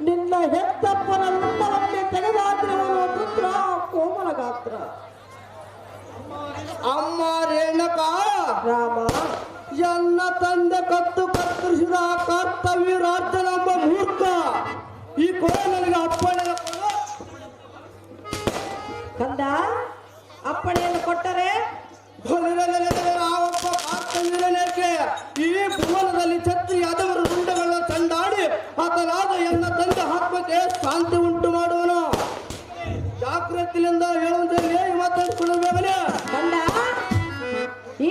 ನಿನ್ನ ಹೆತ್ತಪ್ಪನ ರುಂಡವನ್ನೇ ತೆಗೆದಾಕಿರುವನು ಪುತ್ರ ಕೋಮಲ ಗಾತ್ರ. ಅಮ್ಮ ರೇಣಕ, ರಾಮ, ಎನ್ನ ತಂದೆ ಕತ್ತು ಕತ್ತರಿಸಿದ ಕರ್ತವೀರಾರ್ಜನೆಂಬ ಮೂರ್ಖ ಈ ನನಗೆ ಅಪ್ಪಣೆ ಕಂದ, ಅಪ್ಪಣೆಯನ್ನು ಕೊಟ್ಟರೆ ರಾವಪ್ಪ ಕಾರ್ತವೀರನೇಕೆ ಈ ಭುವನದಲ್ಲಿ ಛತ್ರಿ ಅದವರ ರುಂಡಗಳ ಚಂಡಾಡಿ ಆತನಾದ ಎನ್ನ ತಂದೆ ಆತ್ಮಕ್ಕೆ ಶಾಂತಿ ಉಂಟು ಮಾಡುವನು. ಜಾಗೃತಿಯಿಂದ ಹೇಳುವುದರಲ್ಲಿ ಮಾತಾಡಿಕೊಳ್ಳಬೇಕನೆ. ಕಂದ,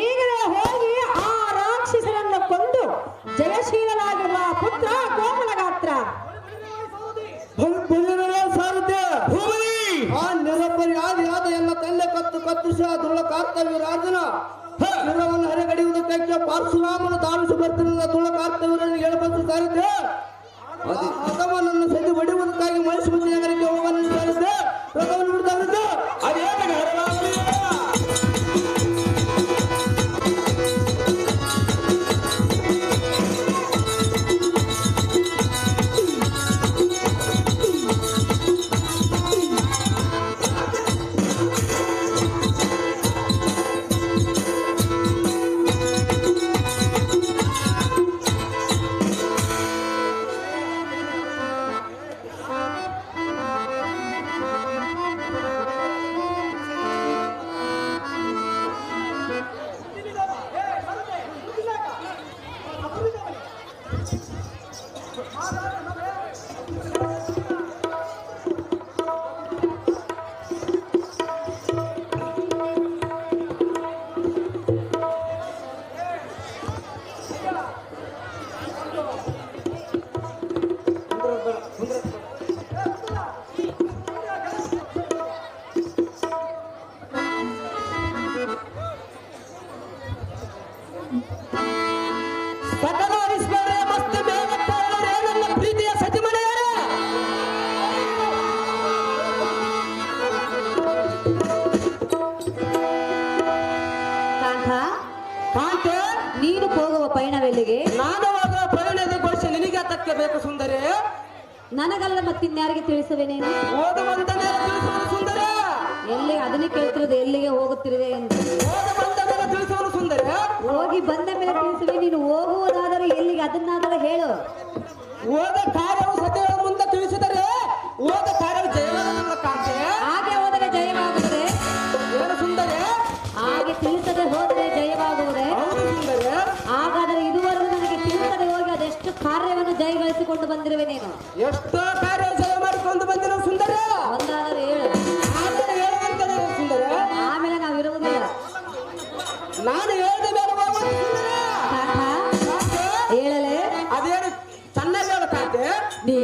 ಈಗಲೇ ಹೋಗಿ ಆ ರಾಕ್ಷಸರನ್ನು ಕೊಂದು ಜಯಶೀಲನಾಗಿರುವ ಪುತ್ರ ಕೋಮಲ ಗಾತ್ರ. ಸಾರಥ್ಯ ಆ ನಿರಪರಾಧಿಯಾದ ಎನ್ನ ತಂದೆ ಕತ್ತು ಕತ್ತರಿಸಿ ಆ ದುಳ್ಳ ಕಾರ್ತವೀರಾರ್ಜುನ ಶಿರವನ್ನು ಹರೆಗಡಿಯುವುದಕ್ಕೆ ಪರಶುರಾಮನು ಧಾವಿಸಿ ಬರ್ತಿರುವ ದುಳ್ಳ ಕಾರ್ತವೀರನ್ನು ಹೇಳಬಂದು ಸಾರಥ್ಯ ರಥವನ್ನು ಸದಿ ಹೊಡೆಯುವುದಕ್ಕಾಗಿ ಮೈಸೂರು ನಗರಕ್ಕೆ ಹೋಗಲು ಸಾರಥ್ಯ ರಥವನ್ನು ಬಿಡ್ತಾರಿದ್ದ ಅದೇನು ನೀನು ಹೋಗುವ ಪಯಣವೆಲ್ಲಿಗೆ? ನಾನು ಹೋಗುವ ಪಯಣದ ಘೋಷ ನಿನಗೆ ತಕ್ಕೆ ಬೇಕು ಸುಂದರಿ. ನನಗಲ್ಲ ಮತ್ತಿನ್ಯಾರಿಗೆ ತಿಳಿಸುವೆನೇನು? ಓದವಂತನೇ ತಿಳಿಸುವ ಸುಂದರ. ಎಲ್ಲಿ ಅದನ್ನೇ ಕೇಳ್ತಿರೋದು, ಎಲ್ಲಿಗೆ ಹೋಗುತ್ತಿರುವೆ ಎಂದು. ಓದವಂತನೇ ತಿಳಿಸುವ ಸುಂದರ ಹೋಗಿ ಬಂದ ಮೇಲೆ ತಿಳಿಸುವೆ. ನೀನು ಹೋಗುವುದಾದರೆ ಎಲ್ಲಿಗೆ ಅದನ್ನಾದರೂ ಹೇಳು. ಓದ ಕಾರ್ಯವು ಸತ್ಯಗಳ ಮುಂದೆ ತಿಳಿಸಿದರೆ ಓದ ಕಾರ್ಯವು ಜಯವಾದ ಕಾಂತೆ. ಹಾಗೆ ಹೋದರೆ ಜಯವಾಗುತ್ತದೆ. ಏನು ಸುಂದರ ಹಾಗೆ ತಿಳಿಸದೆ ಹೋದರೆ ಜಯವಾಗುವುದೇ? ಹೌದು ಸುಂದರ. ಹಾಗಾದರೆ ಇದುವರೆಗೂ ನನಗೆ ತಿಳಿಸದೆ ಹೋಗಿ ಅದೆಷ್ಟು ಕಾರ್ಯವನ್ನು ಜಯಗಳಿಸಿಕೊಂಡು ಬಂದಿರುವೆ ನೀನು? ಎಷ್ಟೋ ಕಾರ್ಯ ಜಯ ಮಾಡಿಕೊಂಡು ಬಂದಿರೋ ಸುಂದರ. ಒಂದಾದರೂ ಹೇಳು. ಆಮೇಲೆ ಹೇಳುವಂತಲೇ ಸುಂದರ. ಆಮೇಲೆ ನಾವು ಇರುವುದಿಲ್ಲ. ನಾನು ಹೇಳಿದ ಮೇಲೆ ಹೋಗುವುದು ಸುಂದರ. ಕಾಂತ, ಕಾಂತೆ, ಹೇಳಲೇ? ಅದೇನು ಚೆನ್ನಾಗಿ ಹೇಳು ಕಾಂತೆ. ನೀ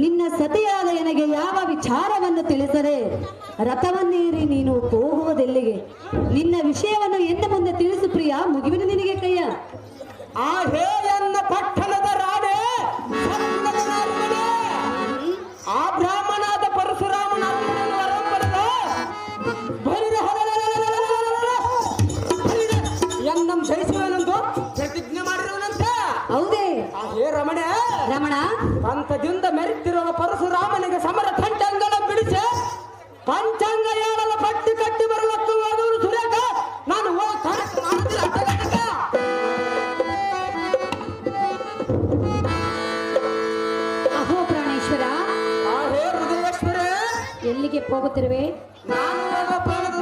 ನಿನ್ನ ಸತಿಯಾದ ನನಗೆ ಯಾವ ವಿಚಾರವನ್ನು ತಿಳಿಸದೆ ರಥವನ್ನೇರಿ ನೀನು ಹೋಗುವುದೆಲ್ಲಿಗೆ? ನಿನ್ನ ವಿಷಯವನ್ನು ಎನ್ನ ಮುಂದೆ ತಿಳಿಸು ಪ್ರಿಯ, ಮುಗಿವಿನ ನಿನಗೆ ಕೈಯ. ಆ ಹೇಯನ್ನ ಪಟ್ಟಣದ ರಾಣೆ ಆ ಬ್ರಾಹ್ಮಣಾದ ಪರಶುರಾಮನ ಎನ್ನಂ ಜಯಿಸುವನೆಂದು ಪ್ರತಿಜ್ಞೆ ಮಾಡಿರುವನಂತೆ. ಹೌದೇ? ಆ ಹೇ ರಮಣ ಪಂಥದಿಂದ ಮೆರೆತಿರುವ ಪರಶುರಾಮನಿಗೆ ಸಮರ ಪಂಚಾಂಗಗಳ ಬಿಡಿಸಿ ಪಂಚಾಂಗ ಹೇಳಲ ಪಟ್ಟಿ ಕಟ್ಟಿ ಬರಲಕ್ಕ ಹೋದವರು ಸುರೇಖ ನಾನು ಅಹೋ ಪ್ರಾಣೇಶ್ವರ, ಆ ಹೇ ಹೃದಯೇಶ್ವರ, ಎಲ್ಲಿಗೆ ಹೋಗುತ್ತಿರುವೆ? ನಾನು ಪ್ರಾಣದ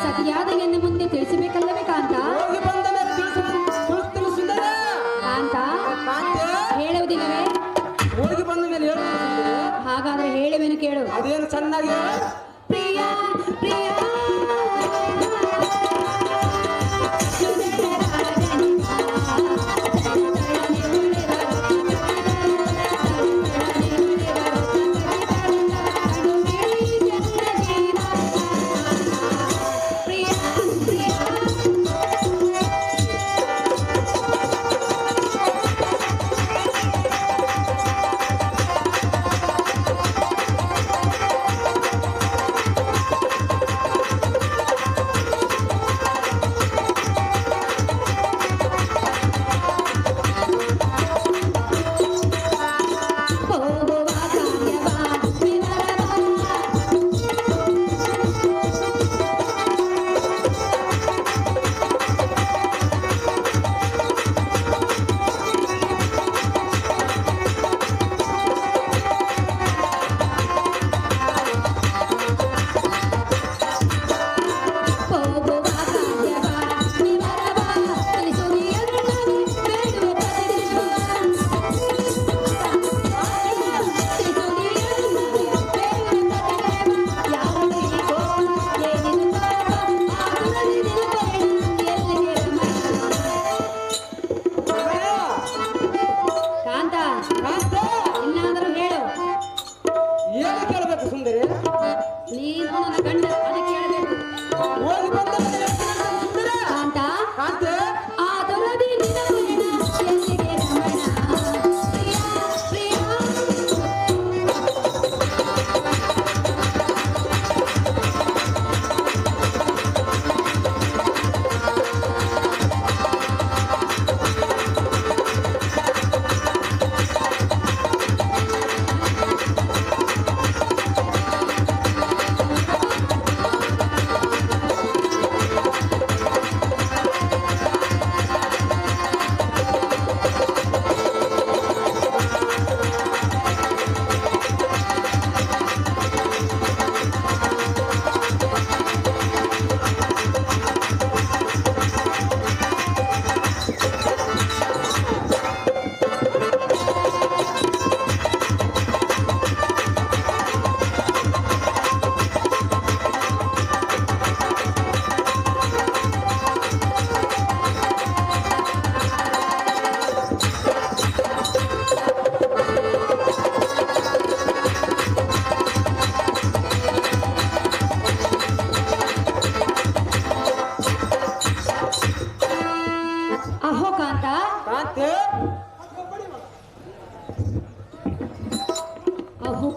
ಸತಿಯಾದ ಎನ್ನ ಮುಂದೆ ತಿಳಿಸಬೇಕಲ್ಲವೇ ಕಾಂತ? ಹೋಗಿ ಬಂದ ಮೇಲೆ ತಿಳಿಸ್ತೀನಿ ಸುಂದರ. ಕಾಂತ ಕಾಂತೆ ಹೇಳುವುದಿಲ್ಲವೇ? ಹೋಗಿ ಬಂದ ಮೇಲೆ ಹೇಳು. ಹಾಗಾದ್ರೆ ಹೇಳುವೆನು ಕೇಳು. ಅದೇನು ಚೆನ್ನಾಗಿ ಪ್ರಿಯ ಪ್ರಿಯ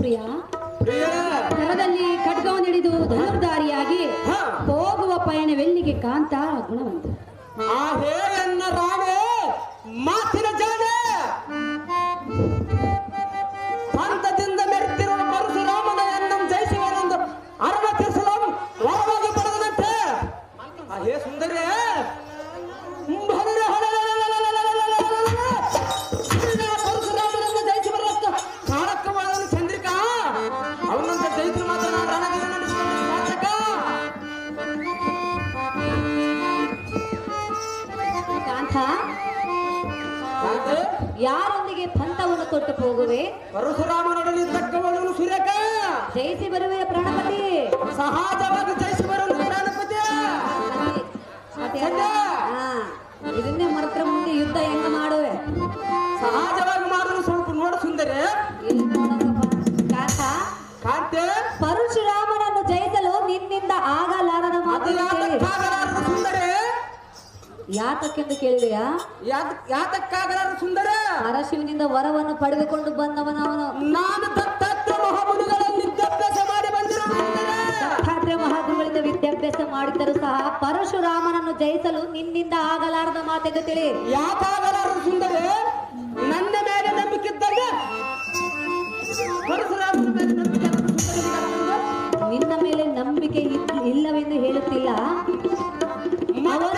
ಪ್ರಿಯ ಪ್ರಿಯ ಕರದಲ್ಲಿ ಖಡ್ಗವನ್ನು ಹಿಡಿದು ಧನುರ್ಧಾರಿಯಾಗಿ ಹಾ. ಹೋಗುವ ಪಯಣವೆಲ್ಲಿಗೆ ಕಾಂತ ಗುಣವಂತ ಆ ಹೇಯನ್ನ ರಾಣೆ ಮಾತಿನ ಜಾಣೆ ಪಂಥದಿಂದ ಮೆರೆತಿರುವ ಪರಶುರಾಮನನ್ನು ಜಯಿಸುವನೆಂದು ಅರಣ ತೀರಿಸಲು ವರವಾಗಿ ಪಡೆದನಂತೆ. ಆ ಹೇ ಸುಂದರಿ ಪರಶುರಾಮನನ್ನು ಜಯಿಸಿ ಬರಲಕ್ಕ ಕಾಳಕ್ಕ ಒಳಗನು ಚಂದ್ರಿಕಾ ಅವನಂತ ಜಯಿಸಿರು ಮಾತ್ರ ನಾನು ರಣಗಿರಿ ನಡೆಸಿದ ಕಾಂತ ಯಾರೊಂದಿಗೆ ಪಂಥವನ್ನು ತೊಟ್ಟು ಹೋಗುವೆ? ಪರಶುರಾಮನೊಡನೆ ತಕ್ಕವಳು ಸುರೇಖ ಜಯಿಸಿ ಬರುವೆಯ ಪ್ರಾಣಪತಿ. ಸಹಜವಾಗಿ ಜಯಿಸಿ ಬರಲು ಪ್ರಾಣಪತಿ. ಮತ್ತೆ ಇದನ್ನೇ ಮರೆತ್ರ ಮುಂದೆ ಯುದ್ಧ ಹೆಂಗ ಮಾಡುವೆ? ಸಹಜವಾಗಿ ಮಾಡಲು ಸ್ವಲ್ಪ ನೋಡು ಸುಂದರಿ. ಇಲ್ಲಿ ನೋಡಪ್ಪ ಕಾಂತ, ಕಾಂತೆ ಪರಶುರಾಮನನ್ನು ಜಯಿಸಲು ನಿನ್ನಿಂದ ಆಗಲಾರದ ಅದು ಮಾತು ಯಾತಕ್ಕಾಗಲಾರದು ಸುಂದರಿ? ಯಾತಕ್ಕೆಂದು ಕೇಳಿದೆಯಾ? ಯಾತಕ್ಕಾಗಲಾರದು ಸುಂದರ? ಪರಶಿವನಿಂದ ವರವನ್ನು ಪಡೆದುಕೊಂಡು ಬಂದವನವನು. ನಾನು ದತ್ತಾತ್ರೇಯ ಮಹಾಮುನಿಗಳಲ್ಲಿ ವಿದ್ಯಾಭ್ಯಾಸ ಮಾಡಿ ಬಂದಿರುತ್ತೇನೆ. ದತ್ತಾತ್ರೇಯ ಮಹಾಗುರುಗಳಿಂದ ವಿದ್ಯಾಭ್ಯಾಸ ಮಾಡಿದ್ದರೂ ಸಹ ಪರಶುರಾಮನನ್ನು ಜಯಿಸಲು ನಿನ್ನಿಂದ ಆಗಲಾರದ ಮಾತೆಂದು ತಿಳಿ. ಯಾಕಾಗಲಾರದು ಸುಂದರಿ? ನನ್ನ ಮೇಲೆ ನಂಬಿಕೆ ಇದ್ದಾಗ ಪರಶುರಾಮನ ಮೇಲೆ ನಂಬಿಕೆ ನಿನ್ನ ಮೇಲೆ ನಂಬಿಕೆ ಇಲ್ಲವೆಂದು ಹೇಳುತ್ತಿಲ್ಲ. ಅವರ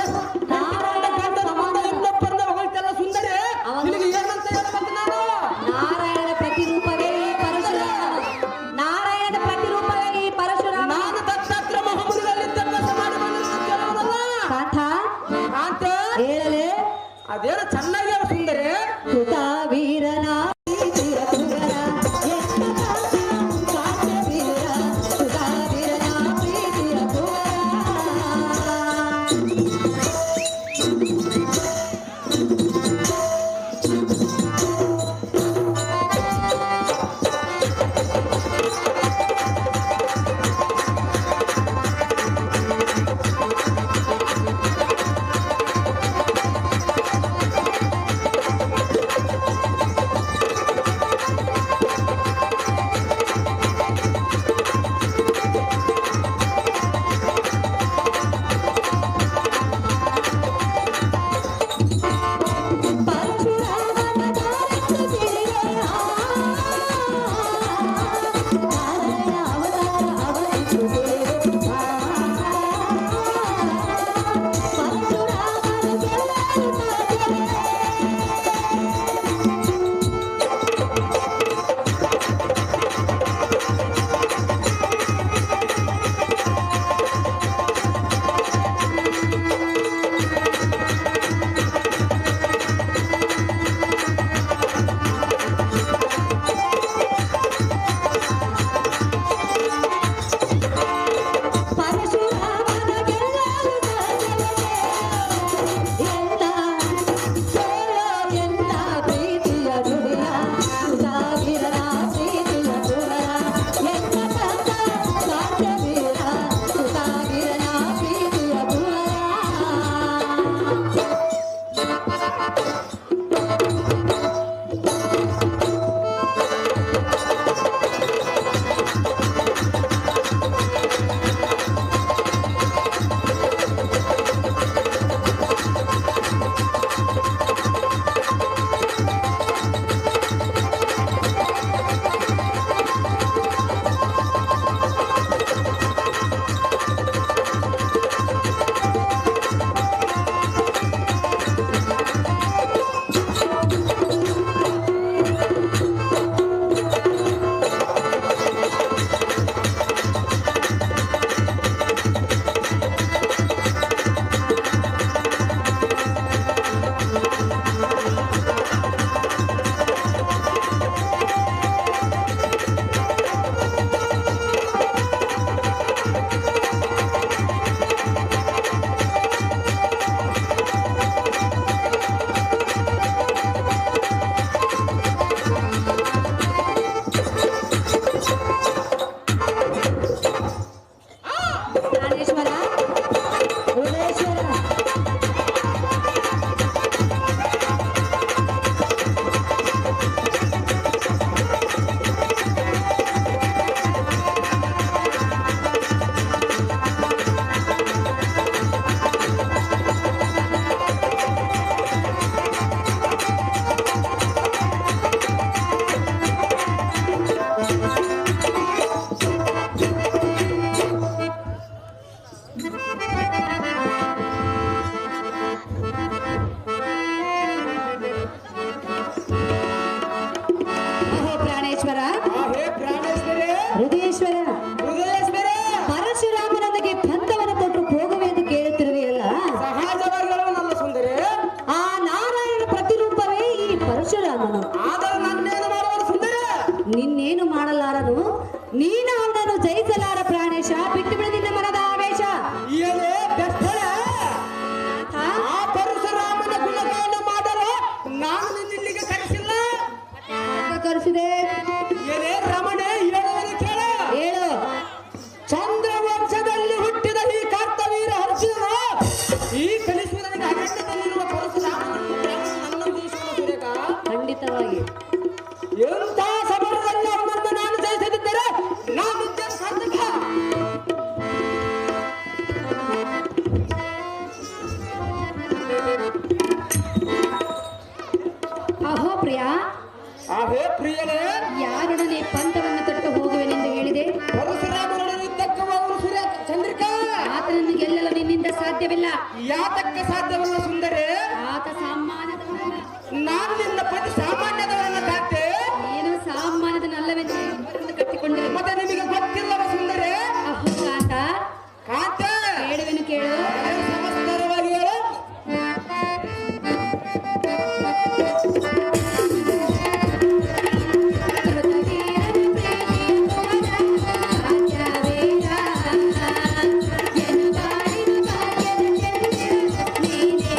ನಾರಾಯಣ ಇನ್ನೊಬ್ಬರನ್ನ ಹೊಗಳ್ತಲ್ಲ ಸುಂದರಿ. ನಿನಗೆ ಏನಂತ ಹೇಳಬೇಕು ನಾನು? ನಾರಾಯಣನ ಪ್ರತಿರೂಪವೇ ಈ ಪರಶುರಾಮನು. ನಾರಾಯಣನ ಪ್ರತಿರೂಪವೇ ಈ ಪರಶುರಾಮ. ನಾನು ದತ್ತಾತ್ರೇಯ ಮಹಾಮುನಿಗಳಲ್ಲಿ ವಿದ್ಯಾಭ್ಯಾಸ ಮಾಡಿ ಬಂದಿರುತ್ತೇನಲ್ಲ ಕಾಂತ ಕಾಂತೆ ಹೇಳಲೆ ಅದೇನು ಚೆನ್ನಾಗಿ ಹೇಳು ಸುಂದರಿ. ಕೃತ ವೀರನ ಪ್ರೀತಿಯ ತುಗರ, ಎಷ್ಟ ಕಾಂತ ವೀರ, ಕೃತ ವೀರನ ಪ್ರೀತಿಯ ತುಗರ. ಪ್ರಾಣೇಶ್ವರ, ಹೇ ಪ್ರಾಣೇಶ್ವರೇ, ಹೃದಯೇಶ್ವರ, ಹೃದಯೇಶ್ವರೇ, ಪರಶುರಾಮನೊಂದಿಗೆ ಬಂಧವನ್ನು ಕೊಟ್ಟು ಹೋಗುವೆ ಎಂದು ಕೇಳುತ್ತಿರುವೆಯಲ್ಲ. ಸಹಜವಾಗಿ ಹೇಳುವನಲ್ಲ ಸುಂದರಿ. ಆ ನಾರಾಯಣ ಪ್ರತಿರೂಪವೇ ಈ ಪರಶುರಾಮನು. ಆದರೆ ನನ್ನೇನು ಮಾಡುವನು ಸುಂದರಿ? ನಿನ್ನೇನು ಮಾಡಲಾರನು, ನೀನು ಅವನನ್ನು ಜಯಿಸಲಾರ ಪ್ರಾಣೇಶ. ಬಿಟ್ಟು ಬಿಡು ನಿನ್ನ ಮನದ ಆವೇಶ. ಏನೇ ಬೆಸ್ತಳೆ, ಆ ಪರಶುರಾಮನ ಗುಣಗಾನ ಮಾಡಲು ನಾನು ನಿನ್ನಿಲ್ಲಿಗೆ ಕರೆಸಿಲ್ಲ. ಕರೆಸಿದೆ. ಏನೇ ರಮಣೆ, ಹೇಳುವುದು ಕೇಳ. ಹೇಳು. ಚಂದ್ರವಂಶದಲ್ಲಿ ಹುಟ್ಟಿದ ಈ ಕಾರ್ತವೀರ ಅರ್ಜುನ ಈ ಕಲಿಸುವುದಕ್ಕೆ ಅರಣ್ಯದಲ್ಲಿರುವ ಪರಶುರಾಮನನ್ನು ನನ್ನ ದೇಶದ ಸುರೇಖ. ಖಂಡಿತವಾಗಿ ಎಂಥ ಸಮರದಲ್ಲಿ ಅವನನ್ನು ನಾನು ಜಯಿಸದಿದ್ದರೆ ನಾನು ಸಾಧಕ. ಅಹೋ ಪ್ರಿಯ, ಹೇ ಪ್ರಿಯನೇ, ಯಾರೊಡನೆ ಪಂಥವನ್ನು ತೊಟ್ಟು ಹೋಗುವೆನೆಂದು ಹೇಳಿದೆ? ಪರಶುರಾಮನೊಡನೆ ತಕ್ಕುವವರು ಸುರೇಖ ಚಂದ್ರಿಕಾ. ಆತನನ್ನು ಗೆಲ್ಲಲು ನಿನ್ನಿಂದ ಸಾಧ್ಯವಿಲ್ಲ. ಯಾತಕ್ಕೆ ಸಾಧ್ಯವಲ್ಲ ಸುಂದರಿ? ಆತ ಸಾಮಾನ್ಯದವನಲ್ಲ. ನಾನು ನಿನ್ನ ಪತಿ ಸಾಮಾನ್ಯದವರನ್ನ ಕಾತೆ. ಏನೋ ಸಾಮಾನ್ಯದನಲ್ಲವೆಂದು ಕಟ್ಟಿಕೊಂಡಿದೆ. ಮತ್ತೆ ನಿಮಗೆ ಗೊತ್ತಿಲ್ಲವ ಸುಂದರಿ? ಅಹೋ ಕಾಂತ, ಕಾಂತ, ಹೇಳುವೆನು ಕೇಳು. ಸಮಸ್ತರವಾಗಿ ಹೇಳು. ನೀನೇ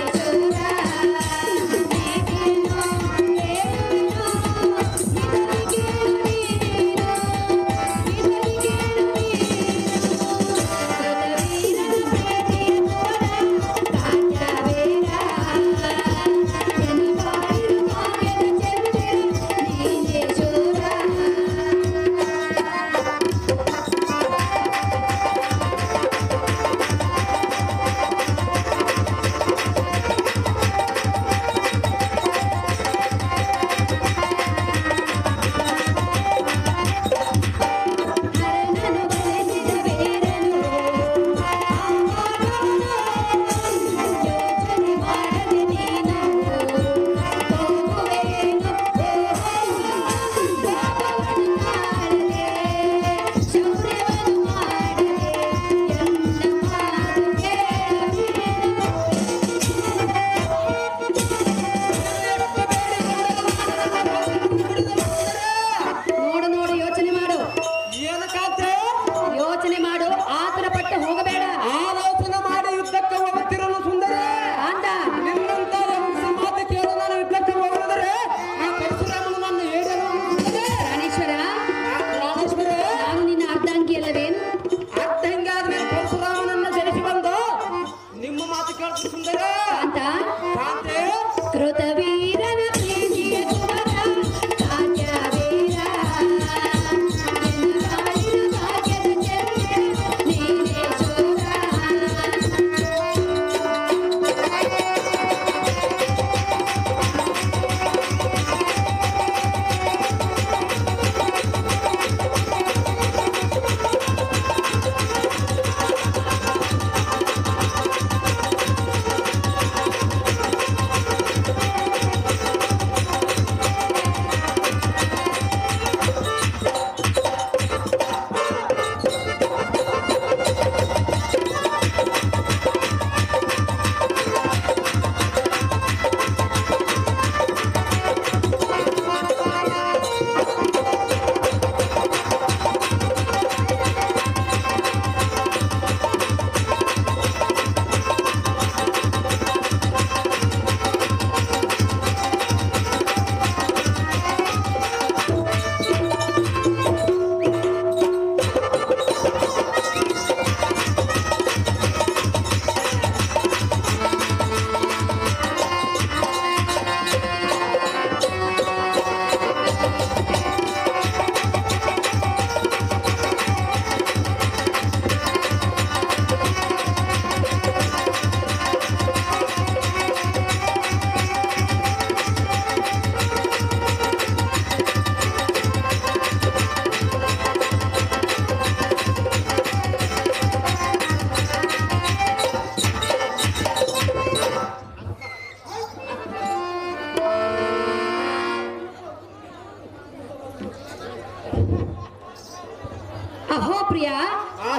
ಅಹೋ ಪ್ರಿಯ,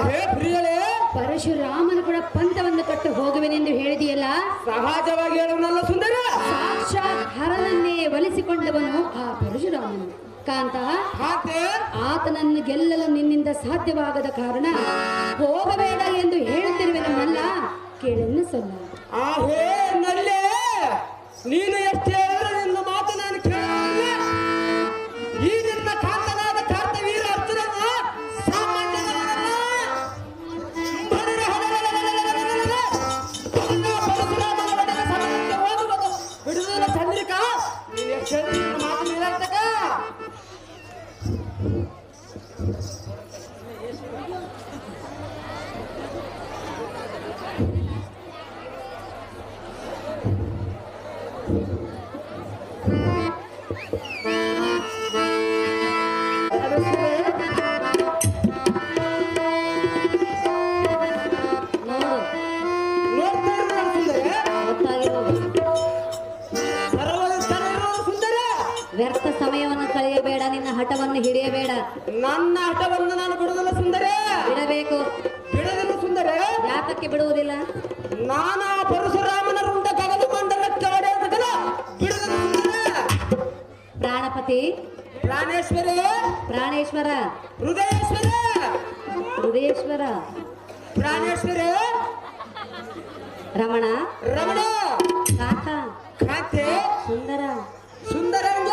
ಹೇ ಪ್ರಿಯಳೇ, ಪರಶುರಾಮನ ಕೂಡ ಪಂಥವನ್ನು ಕಟ್ಟು ಹೋಗುವೆನೆಂದು ಹೇಳಿದೆಯಲ್ಲ. ಸಹಜವಾಗಿ ಹೇಳುವನಲ್ಲ ಸುಂದರ. ಸಾಕ್ಷಾತ್ ಹರನನ್ನೇ ಒಲಿಸಿಕೊಂಡವನು ಆ ಪರಶುರಾಮನು. ಕಾಂತ, ಆತನನ್ನು ಗೆಲ್ಲಲು ನಿನ್ನಿಂದ ಸಾಧ್ಯವಾಗದ ಕಾರಣ ಹೋಗಬೇಡ ಎಂದು ಹೇಳುತ್ತಿರುವೆನಲ್ಲ, ಕೇಳನ್ನು ಸಲ್ಲ. ಹೇ ನಲ್ಲೆ, ನೀನು ಎಷ್ಟು ಹೇಳಿದ್ರೆ ನಿನ್ನ ಮಾತು ನಾನು ಕೇಳಿದ್ರೆ ಈ ನಿನ್ನ ಕಾಂತನಾದ ಕಾರ್ತವೀರ ಅರ್ಜುನನ ಸಾಮಾನ್ಯನಲ್ಲ. ಬಿಡುವುದಿಲ್ಲ ಚಂದ್ರಿಕಾ, ನೀನು ಎಷ್ಟು ಹೇಳಿದ್ರೆ ನಿನ್ನ ಮಾತು ನಿರರ್ಥಕ. ವ್ಯರ್ಥ ಸಮಯವನ್ನು ಕಳೆಯಬೇಡ, ನಿನ್ನ ಹಠವನ್ನು ಹಿಡಿಯಬೇಡ. ನನ್ನ ಹಠವನ್ನು ನಾನು ಬಿಡುವುದಿಲ್ಲ ಸುಂದರೇ. ಬಿಡಬೇಕು. ಬಿಡುವುದಿಲ್ಲ ಸುಂದರೇ. ಯಾತಕ್ಕೆ ಬಿಡುವುದಿಲ್ಲ? ನಾನಾ ಪರಶುರಾಮನ ರುಂಡ ಕಗದು ಮಂಡಲಕ್ಕೆ ಹೊಡೆಯುವುದಿಲ್ಲ. ಬಿಡುವುದಿಲ್ಲ ಸುಂದರೇ. ಪ್ರಾಣಪತಿ, ಪ್ರಾಣೇಶ್ವರೇ, ಪ್ರಾಣೇಶ್ವರ, ಹೃದಯೇಶ್ವರೇ, ಹೃದಯೇಶ್ವರ, ಪ್ರಾಣೇಶ್ವರೇ, ರಮಣ, ರಮಣ, ಕಾಂತ, ಕಾಂತೆ, ಸುಂದರ, ಸುಂದರಂಗ.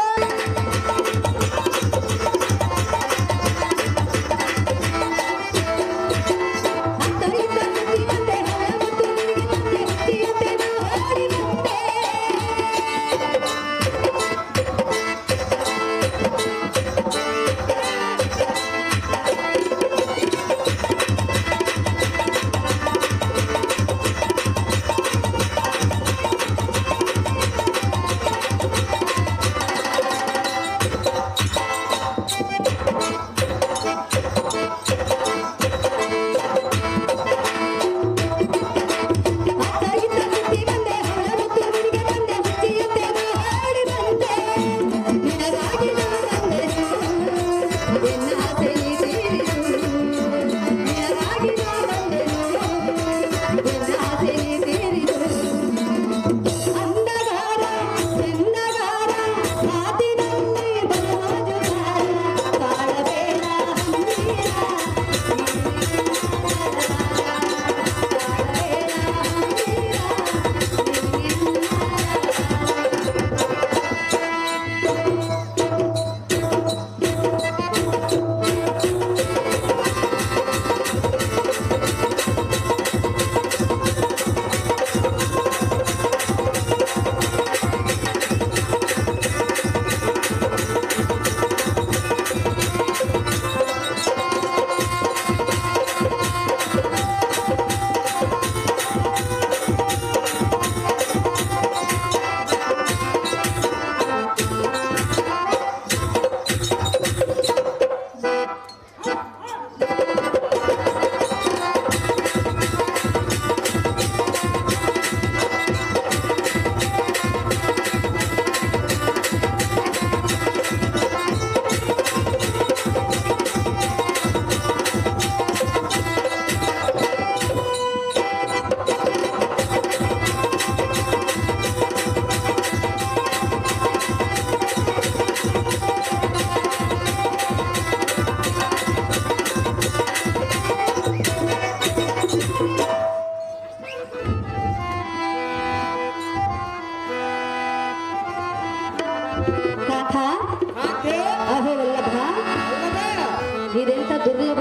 ಇದೆಂತ ದುರ್ಲಭ,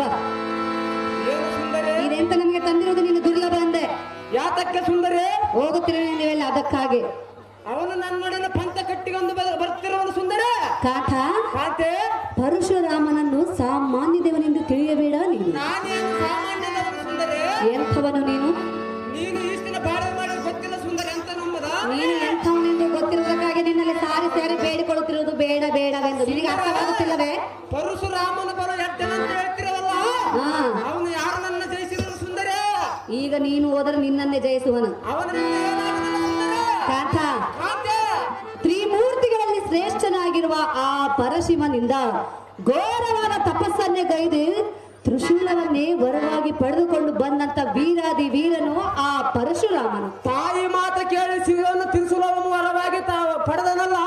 ಇದೆಂತ ನಮಗೆ ತಂದಿರೋದು ನೀನು ದುರ್ಲಭ ಅಂದೆ. ಯಾತಕ್ಕೆ ಸುಂದರಿ? ಹೋಗುತ್ತಿರುವೆ ನೀವೆಲ್ಲ ಅದಕ್ಕಾಗಿ. ಅವನು ನನ್ನೊಡನೆ ಪಂಥ ಕಟ್ಟಿಕೊಂಡು ಬರ್ತಿರುವನು ಸುಂದರ. ಕಾಂತ, ಕಾಂತೆ, ಪರಶುರಾಮನನ್ನು ಸಾಮಾನ್ಯ ದೇವನೆಂದು ತಿಳಿಯಬೇಡ ನೀನು. ನಾನೇನು ಸಾಮಾನ್ಯದವನು ಸುಂದರಿ? ಎಂಥವನು ನೀನು? ನೀನು ಈಸ್ತಿನ ಬಾಳೆ ಮಾಡಿ ಗೊತ್ತಿಲ್ಲ ಸುಂದರಿ ಅಂತ ನಮ್ಮದ. ನೀನು ಎಂಥವನೆಂದು ಗೊತ್ತಿರುವುದಕ್ಕಾಗಿ ನಿನ್ನಲ್ಲಿ ಸಾರಿ ಸಾರಿ ಬೇಡಿಕೊಳ್ಳುತ್ತಿರುವುದು ಬೇಡ ಬೇಡವೆಂದು. ನಿನಗೆ ಅರ್ಥವಾಗುತ್ತಿಲ್ಲವೇ? ಪರಶುರಾಮನ ಬರೋ ಎದ್ದನಂತ ಹೇಳ್ತಿರವಲ್ಲ, ಅವನು ಯಾರನ್ನ ಜಯಿಸಿದನು ಸುಂದರಿ? ಈಗ ನೀನು ಹೋದರೆ ನಿನ್ನನ್ನೇ ಜಯಿಸುವನು. ಕಾಂತ, ತ್ರಿಮೂರ್ತಿಗಳಲ್ಲಿ ಶ್ರೇಷ್ಠನಾಗಿರುವ ಆ ಪರಶಿವನಿಂದ ಘೋರವಾದ ತಪಸ್ಸನ್ನೇ ಗೈದು ತ್ರಿಶೂಲವನ್ನೇ ವರವಾಗಿ ಪಡೆದುಕೊಂಡು ಬಂದಂತ ವೀರಾದಿ ವೀರನು ಆ ಪರಶುರಾಮನು. ತಾಯಿ ಮಾತು ಕೇಳಿ ಶಿವನ ತ್ರಿಶೂಲವನ್ನು ವರವಾಗಿ ಪಡೆದನಲ್ಲ,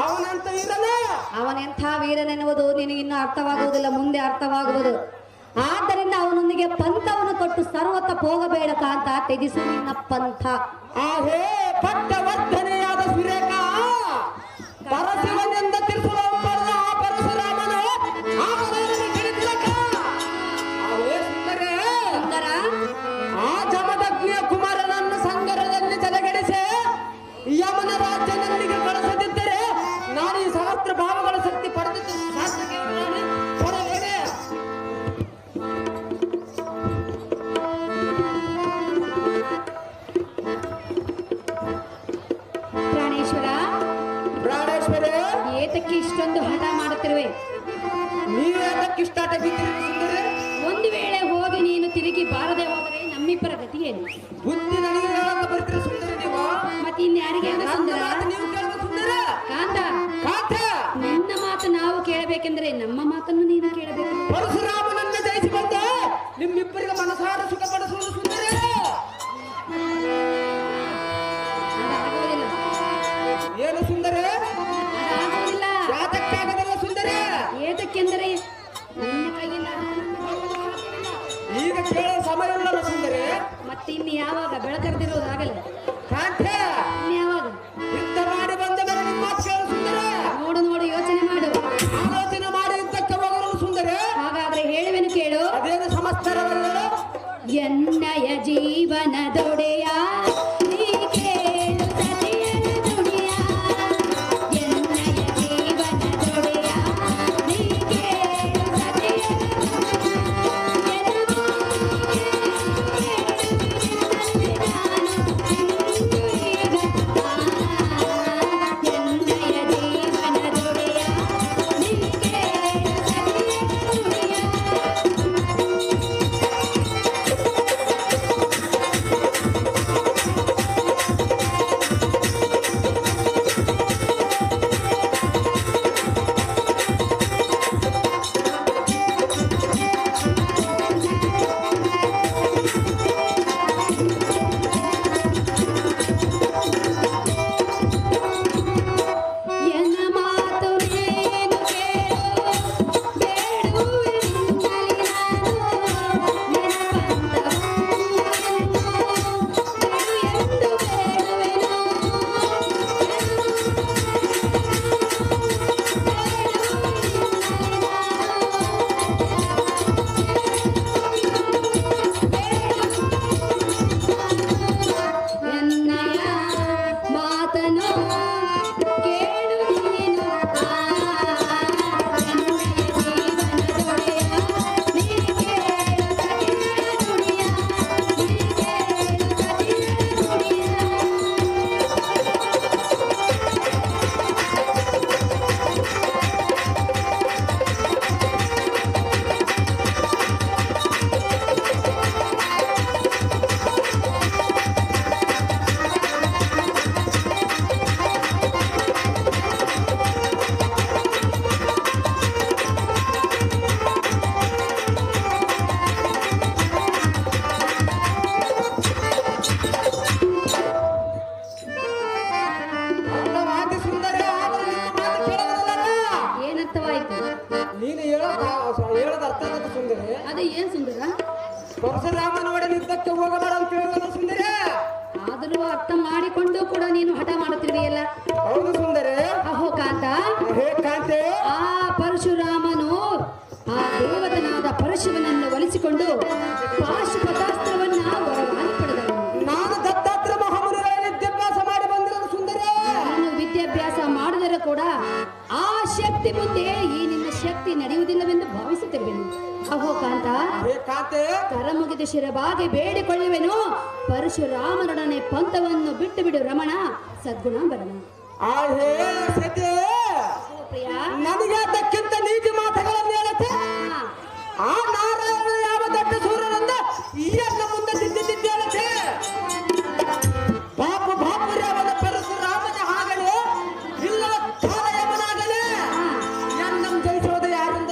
ಅವನಂತ ಇರಲೇ. ಅವನೆಂಥ ವೀರನೆನ್ನುವುದು ನಿನಗಿನ್ನು ಅರ್ಥವಾಗುವುದಿಲ್ಲ, ಮುಂದೆ ಅರ್ಥವಾಗುವುದು. ಆದ್ದರಿಂದ ಅವನೊಂದಿಗೆ ಪಂಥವನ್ನು ಕೊಟ್ಟು ಸರ್ವತ ಹೋಗಬೇಡ ಕಾಂತ, ತ್ಯಜಿಸು ನಿನ್ನ ಪಂಥ. ಆಹೇ ಪಟ್ಟವರ್ಧನೆಯಾದ ಸುರೇಖ ಪರಶಿವನಿಂದ ತ್ರಿಶೂಲವನ್ನು ಪಡೆದ ಆ ಪರಶುರಾಮನು ಆವರಣವನ್ನು ಹಿಡಿದಿರಕ. ಅವೇ ಸುಂದರೇ, ಸುಂದರ, ಆ ಜಮದಗ್ನಿಯ ಕುಮಾರನನ್ನು ಸಂಗರದಲ್ಲಿ ತಲೆಗೆಡಿಸಿ ಯಮನ ರಾಜ್ಯದಲ್ಲಿಗೆ ಕಳಿಸದಿದ್ದರೆ ನಾನು ಈ ಸಹಸ್ರ ಭಾವಗಳ ಶಕ್ತಿ ಪಡೆದಿದ್ದು ಶಾಸ್ತ್ರಕ್ಕೆ ಪಡೆಯಬೇಡಿ. ಪ್ರಾಣೇಶ್ವರ, ಪ್ರಾಣೇಶ್ವರೇ, ಏತಕ್ಕೆ ಇಷ್ಟೊಂದು ಹಠ ಮಾಡುತ್ತಿರುವೆ? ನೀವೇ ಅದಕ್ಕೆ ಇಷ್ಟಾಟ ಬಿದ್ದಿರಿ ಸುಂದರೇ? ಒಂದು ವೇಳೆ ಹೋಗಿ ನೀನು ತಿರುಗಿ ಬಾರದೆ ಹೋದರೆ ನಮ್ಮಿಬ್ಬರ ಗತಿ ಏನು? ಬುದ್ಧಿ ನನಗೆ ಹೇಳಕ್ಕೆ ಬರ್ತೀರಿ ಸುಂದರಿ ನೀವು? ಮತ್ತೆ ಇನ್ಯಾರಿಗೆ ಹೇಳು ನನ್ನ ಸುಂದರ? ಮಾತು ನೀವು ಕೇಳಬೇಕು ಸುಂದರ. ಕಾಂತ, ಕಾಂತ, ನಿನ್ನ ಮಾತು ನಾವು ಕೇಳಬೇಕೆಂದರೆ ನಮ್ಮ ಮಾತನ್ನು ನೀನು ಕೇಳಬೇಕು. ಪರಶುರಾಮನನ್ನು ಜಯಿಸಿ ಬಂದ ನಿಮ್ಮಿಬ್ಬರಿಗೆ ಮನಸಾರ ಸುಖ ಪಡಿಸುವುದು ಸುಂದರೇ. ಅದಾಗುವುದಿಲ್ಲ, ಏನು ಸುಂದರೇ? ಅದಾಗುವುದಿಲ್ಲ. ಯಾತಕ್ಕಾಗದಲ್ಲ ಸುಂದರೇ? ಏತಕ್ಕೆಂದರೆ ನಿನ್ನ ಕೈಯಿಂದ ಈಗ ಕೇಳೋ ಸಮಯ ಇಲ್ಲಲ್ಲ ಸುಂದರೇ. ಮತ್ತೆ ಇನ್ನು ಯಾವಾಗ ಬೆಳಕರ್ದಿರೋದಾಗಲ್ಲ? ಕಾಂತ, ಇನ್ನು ಯಾವಾಗ? ಯುದ್ಧ ಮಾಡಿ ಬಂದ ಮೇಲೆ ನಿಮ್ಮ ಮಾತು ಕೇಳು ಸುಂದರೇ. ನೋಡು ನೋಡು, ಯೋಚನೆ ಮಾಡು. ಆಲೋಚನೆ ಮಾಡಿ ಯುದ್ಧಕ್ಕೆ ಹೋಗಲು ಸುಂದರೇ. ಹಾಗಾದ್ರೆ ಹೇಳುವೆನು ಕೇಳು. ಅದೇನು ಸಮಸ್ತರವಲ್ಲ. ಎನ್ನಯ ಜೀವನದೊಡೆಯ ನೀ ಕೇಳು ಸತಿಯನ ನುಡಿಯ. ಎನ್ನಯ ಜೀವನದೊಡೆಯ ನೀ ಕೇಳು ಸತಿಯನ ನುಡಿಯ. ಎನ್ನಯ ಜೀವನದೊಡೆಯ ನೀ ಕೇಳು ಸತಿಯನ ನುಡಿಯ. ಎನ್ನ ಮಾತು ನೀನು ಕೇಳು, ಬೇಡುವೆನಿನ್ನಲಿ ನಾನು. ನಿನ್ನ ಪಂಥವನ್ನು ಬಿಡು ಎಂದು ಬೇಡುವೆನು. ಎನ್ನಯ ಮಾತನು ಕೇಳು ನೀನು. ಎನ್ನಯ ಜೀವನದೊಡೆಯ ನೀ ಕೇಳು ಸತಿಯನ ನುಡಿಯ. ನೀ ಕೇಳು ಸತಿಯನ ನುಡಿಯ. ಅಂತ ಮಾತು ಸುಂದರೇ. ಆದರೂ ನಿಮ್ಮ ಮಾತು ಕೇಳೋದಲ್ಲ. ಏನರ್ಥವಾಯಿತು? ನೀನು ಹೇಳೋದು ಅರ್ಥ ಆಗತ್ತೆ ಸುಂದರೇ. ಅದು ಏನ್ ಸುಂದರ? ಪರಶುರಾಮನ ಒಡನೆ ಯುದ್ಧಕ್ಕೆ ಹೋಗಬೇಡ ಅಂತ ಹೇಳೋದು ಸುಂದರೇ. ಆದರೂ ಅರ್ಥ ಮಾಡಿಕೊಂಡು ಕೂಡ ನೀನು ಹಠ ಮಾಡುತ್ತಿರುವೆಯಲ್ಲ. ಹೌದು ಸುಂದರೇ. ಅಹೋ ಕಾಂತ, ಹೇ ಕಾಂತೆ, ಆ ಪರಶುರಾಮನು ಆ ದೇವತನಾದ ಪರಶುವನನ್ನು ಒಲಿಸಿಕೊಂಡು ಪಾಶುಪತಾಸ್ತ್ರವನ್ನ ವರವಾಗಿ ಪಡೆದನು. ನಾನು ದತ್ತಾತ್ರ ಮಹಾಮುನಿಗಳ ವಿದ್ಯಾಭ್ಯಾಸ ಮಾಡಿ ಬಂದಿರೋದು ಸುಂದರೇ. ನಾನು ವಿದ್ಯಾಭ್ಯಾಸ ಮಾಡಿದರೆ ಕೂಡ ಆ ಶಕ್ತಿ ಮುಂದೆ ಈ ನಿನ್ನ ಶಕ್ತಿ ನಡೆಯುವುದಿಲ್ಲವೆಂದು ಭಾವಿಸುತ್ತಿರುವೆನು. ಅಹೋ ಕಾಂತ, ಹೇ ಕಾಂತೆ, ಕರ ಮುಗಿದು ಶಿರವಾಗಿ ಬೇಡಿಕೊಳ್ಳುವೆನು, ಪರಶುರಾಮನೊಡನೆ ಪಂಥವನ್ನು ಬಿಟ್ಟು ಬಿಡು ರಮಣ, ಸದ್ಗುಣ ಬರಣ. ಆ ಹೇ ಸತಿ, ಪ್ರಿಯ, ನನಗೆ ಅದಕ್ಕಿಂತ ನೀತಿ ಮಾತುಗಳನ್ನು ಹೇಳುತ್ತೆ. ಆ ನಾರಾಯಣ ಯಾವ ದೊಡ್ಡ ಸೂರ್ಯನಂದ ಈ ಅನ್ನ ಮುಂದೆ ತಿದ್ದಿ ಹೇಳುತ್ತೆ. ಬಾಪು ಬಾಪುರ್ಯವನ ಪರಶುರಾಮನ ಆಗಲೇ ಇಲ್ಲ ಕಾಲಯವನಾಗಲೇ ಎನ್ನಂ ಜಯಿಸೋದು ಯಾರಿಂದ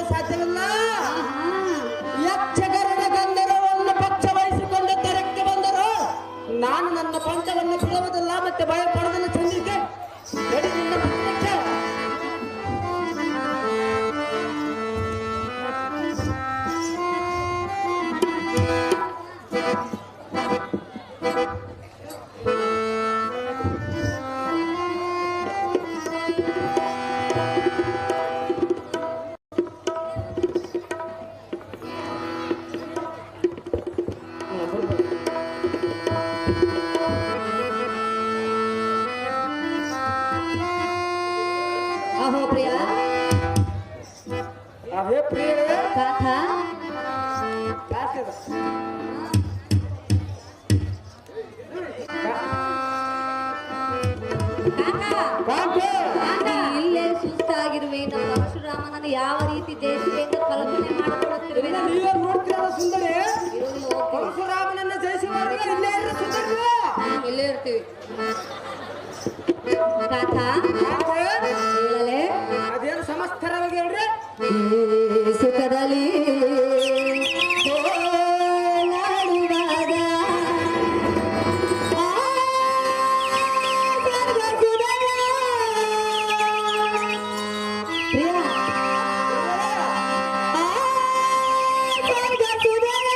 ಅಹೋ ಪ್ರಿಯ ಅವೇ ಪ್ರಿಯ ಕಾಂತ ಇಲ್ಲೇ ಸುಸ್ತಾಗಿರುವೆ ನಮ್ಮ ಪರಶುರಾಮನನ್ನು ಯಾವ ರೀತಿ ಜಯಿಸುವೆ ಎಂದು ಕಲ್ಪನೆ ಮಾಡಿಕೊಳ್ಳುತ್ತಿರುವೆ. ನೀವೇ ನೋಡ್ತೀರಲ್ಲ ಸುಂದರಿ, ಪರಶುರಾಮನನ್ನ ಜಯಿಸುವವರೆಗೆ ಇಲ್ಲೇ ಇರು ಸುಂದರಿ. ಇಲ್ಲೇ ಇರ್ತೀವಿ ಕಾಂತ. ಹೇಳಲೆ ಅದೇನು ಸಮಸ್ತರವಾಗಿ ಹೇಳ್ರಿ. ಈ ಸುಖದಲ್ಲಿ ಓಲಾಡುವಾಗ ಆ ಸ್ವರ್ಗಸುಧನ. ಪ್ರಿಯ ಆ ಸ್ವರ್ಗಸುಧನ.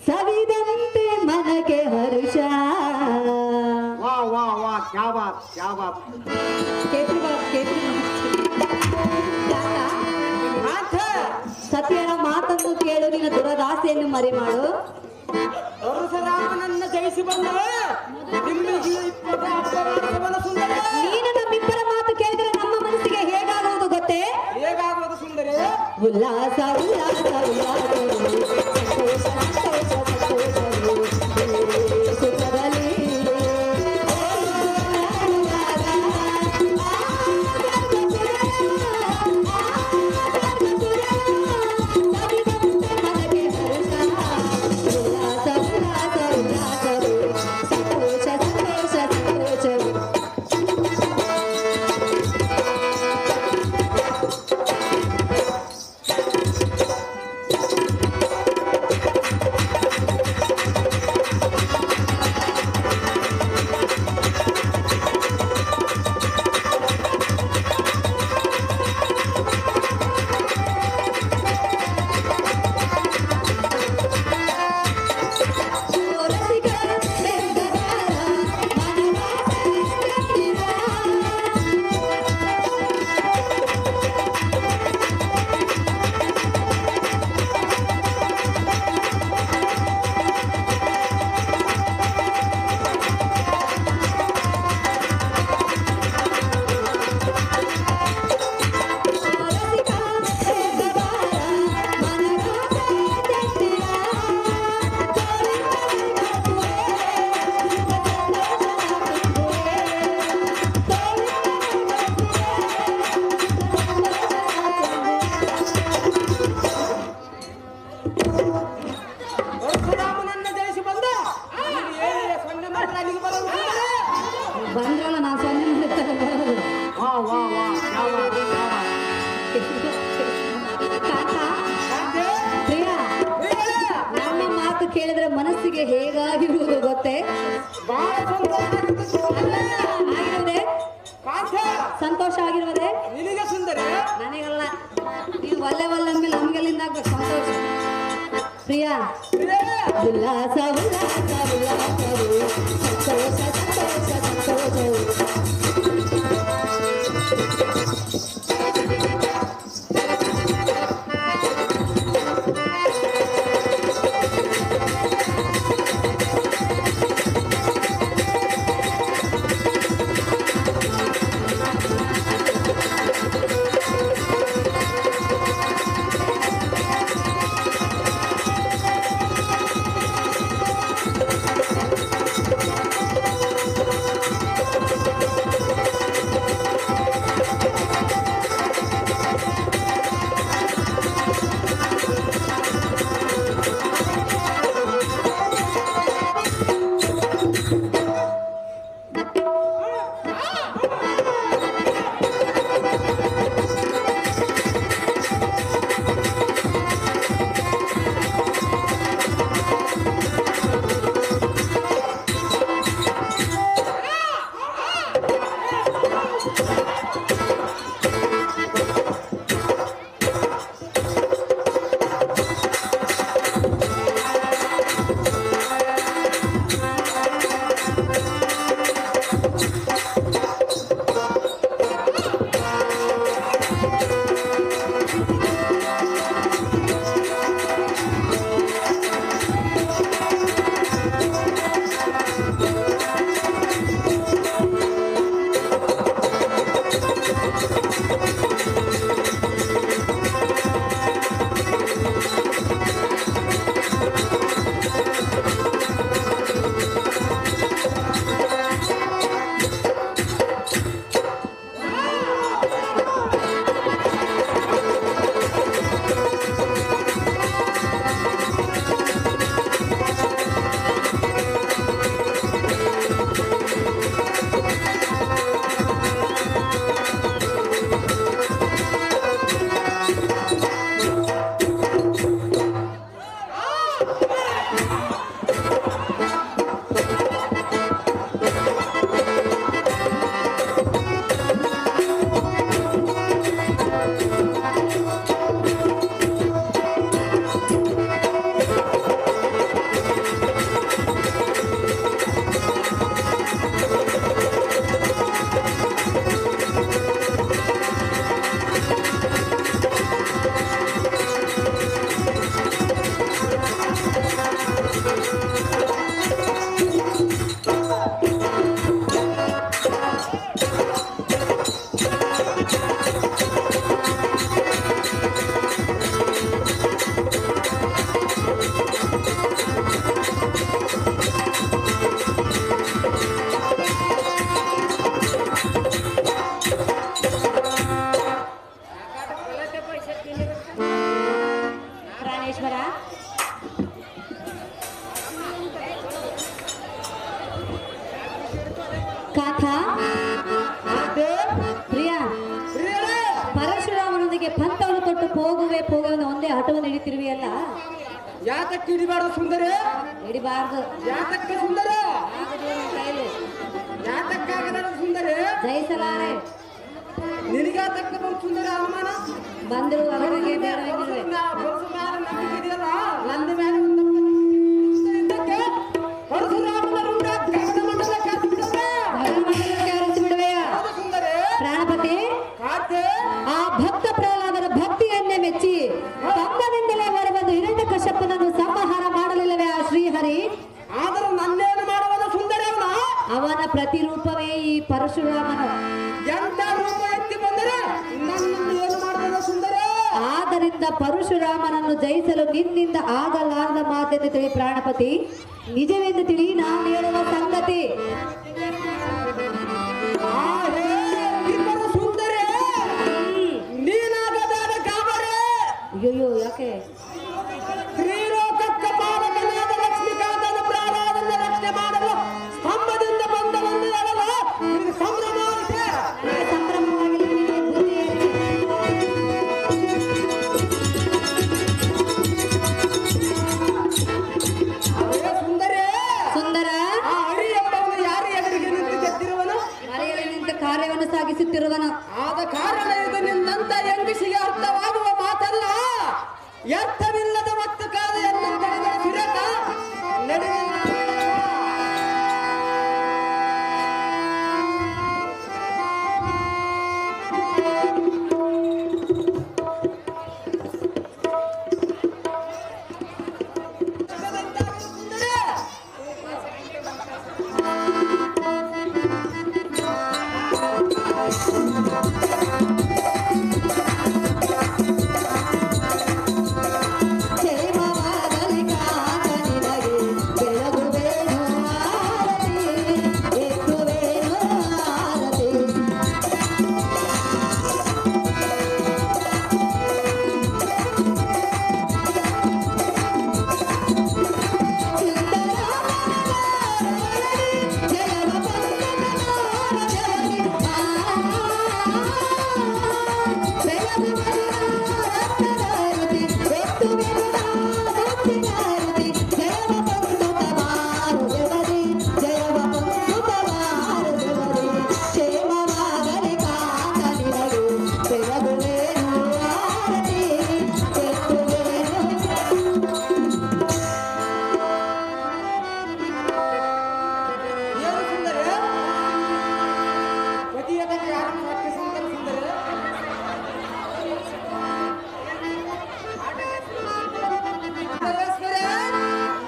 ಸವಿದಂತೆ ಮನಗೆ ಹರುಷ. ವಾಹ್ ವಾಹ್ ವಾಹ್, ಕ್ಯಾ ಬಾತ್ ಕ್ಯಾ ಬಾತ್. ಸತ್ಯನ ಮಾತನ್ನು ಕೇಳು, ನಿನ್ನ ದುರದಾಸೆಯನ್ನು ಮರೆ ಮಾಡು. ಪರಶುರಾಮನನ್ನ ಜಯಿಸಿ ಬಂದ ನಿಮ್ಮಿಗೆ 20 ಅಪರಾಧವನ್ನ ಸುಂದರಿ. ನೀನು ನಮ್ಮಿಬ್ಬರ ಮಾತು ಕೇಳಿದ್ರೆ ನಮ್ಮ ಮನಸ್ಸಿಗೆ ಹೇಗಾಗುವುದು ಗೊತ್ತೇ? ಹೇಗಾಗುವುದು ಸುಂದರಿ? ಉಲ್ಲಾಸ ಉಲ್ಲಾಸ ಉಲ್ಲಾಸವು, ಸಂತೋಷ ಸಂತೋಷ ಸಂತೋಷವು, ಈ ಸುಖದಲ್ಲಿ ಪರಶುರಾಮನನ್ನ ಜಯಿಸಿ ಬಂದ ಸೊನ್ನೆ ಮಾತ್ರ ಅಲ್ಲಿಗೆ ಬರೋದು ಸುಂದರಿ. ಬಂದ್ರಲ್ಲ ನಾವು ಸೊನ್ನೆ ಮಾಡುತ್ತಾರೆ ಬರೋದು. ವಾಹ್ ವಾಹ್ ವಾಹ್, ಕ್ಯಾ ಬಾತ್ ಕ್ಯಾ ಬಾತ್. ಕಾಂತ, ಕಾಂತೆ, ಪ್ರಿಯ, ನಮ್ಮ ಮಾತು ಕೇಳಿದ್ರೆ ಮನಸ್ಸಿಗೆ ಹೇಗಾಗಿರುವುದು ಗೊತ್ತೇ? ಬಹಳ ಸುಂದರವಾಗಿರುತ್ತದೆ. ಆಗಿರುವುದೇ ಕಾಂತೆ, ಸಂತೋಷ ಆಗಿರುವುದೇ? ನಿನಗೆ ಸುಂದರಿ. ನನಗಲ್ಲ, ನೀವು ಒಲ್ಲೆ ಒಲ್ಲೆ ಅಂದ್ಮೇಲೆ ನಮ್ಗೆಲ್ಲಿಂದ ಆಗ್ಬೇಕು ಸಂತೋಷ. ಪ್ರಿಯ, ಉಲ್ಲಾಸ ಉಲ್ಲಾಸ ಉಲ್ಲಾಸವು, ಸಂತೋಷ ಸಂತೋಷ ಸಂತೋಷವು. ನಾಥ ಪ್ರಿಯ ಪರಶುರಾಮನೊಂದಿಗೆ ಪಂಥವನ್ನು ತೊಟ್ಟು ಹೋಗುವೆ ಒಂದೇ ಹಠವನ್ನು ಹಿಡಿತಿರುವೆಯಲ್ಲ, ಯಾತಕ್ಕೆ ಹಿಡಿಬಾರ ಸುಂದರಿ? ಹಿಡಿಬಾರ್ದು. ಯಾತಕ್ಕೆ ಸುಂದರ? ಕೈಲಿ ಯಾತಕ್ಕಾಗದ ಸುಂದರಿ? ಜಯಿಸಲಾರೆ. ನಿನಗಾತಕ್ಕ ಬಂದು ಸುಂದರ ಅವಮಾನ ಬಂದರು ಅವರಿಗೆ ಬೇಡ ಎಂದಿರುವೆ. ನಂದ ಮೇಲೆ ಪ್ರಾಣಪತಿ ಆ ಭಕ್ತ ಪ್ರಹ್ಲಾದರ ಭಕ್ತಿಯನ್ನೇ ಮೆಚ್ಚಿ ತಮ್ಮನಿಂದಲೇ ಹೊರಬಂದು ಹಿರಣ್ಯ ಕಶ್ಯಪನನ್ನು ಸಂಹಾರ ಮಾಡಲಿಲ್ಲವೇ ಆ ಶ್ರೀಹರಿ? ಆದರೂ ನನ್ನೇನು ಮಾಡುವದ ಸುಂದರ? ಅವನ ಪ್ರತಿರೂಪವೇ ಈ ಪರಶುರಾಮನು. ಎಂತ ರೂಪ ಎತ್ತಿ ಬಂದರೆ ನನ್ನನ್ನು ಏನು ಮಾಡುವದ ಸುಂದರ? ಆದ್ದರಿಂದ ಪರಶುರಾಮನನ್ನು ಜಯಿಸಲು ನಿನ್ನಿಂದ ಆಗಲಾರದ ಮಾತೆಂದು ತಿಳಿ ಪ್ರಾಣಪತಿ. ನಿಜವೆಂದು ತಿಳಿ ನಾನು ಹೇಳುವ ಸಂಗತಿ. ಅಯ್ಯೋ ಯಾಕೆ? ಶ್ರೀಲೋಕಕ್ಕೆ ಪಾಲಕನಾದ ಲಕ್ಷ್ಮೀಕಾಂತನ ಪ್ರಹ್ಲಾದನ ರಕ್ಷಣೆ ಮಾಡಲು ಸ್ತಂಭದಿಂದ ಬಂದವನ್ನ ಸಂಭ್ರಮವಾಗಿದೆ. ಸಂಭ್ರಮವಾಗಿ ಸುಂದರೇ ಸುಂದರ ಆ ಅಡಿ ಎಂಬವನು ಯಾರು ಎದುರಿಗೆ ನಿಂತು ಗೆದ್ದಿರುವನು? ಮರೆಯಲ್ಲಿ ನಿಂತ ಕಾರ್ಯವನ್ನು ಸಾಗಿಸುತ್ತಿರುವನು. ಆದ ಕಾರಣ ಇದು ನಿನ್ನಂತ ಹೆಂಗಸಿಗೆ ಅರ್ಥವಾಗುವ ಮಾತಲ್ಲ. ಅರ್ಥವಿಲ್ಲದ ಮತ್ತು ಕಾಲೆಯನ್ನು ಕಳೆದ ಸುರೇಖ ನಡೆದ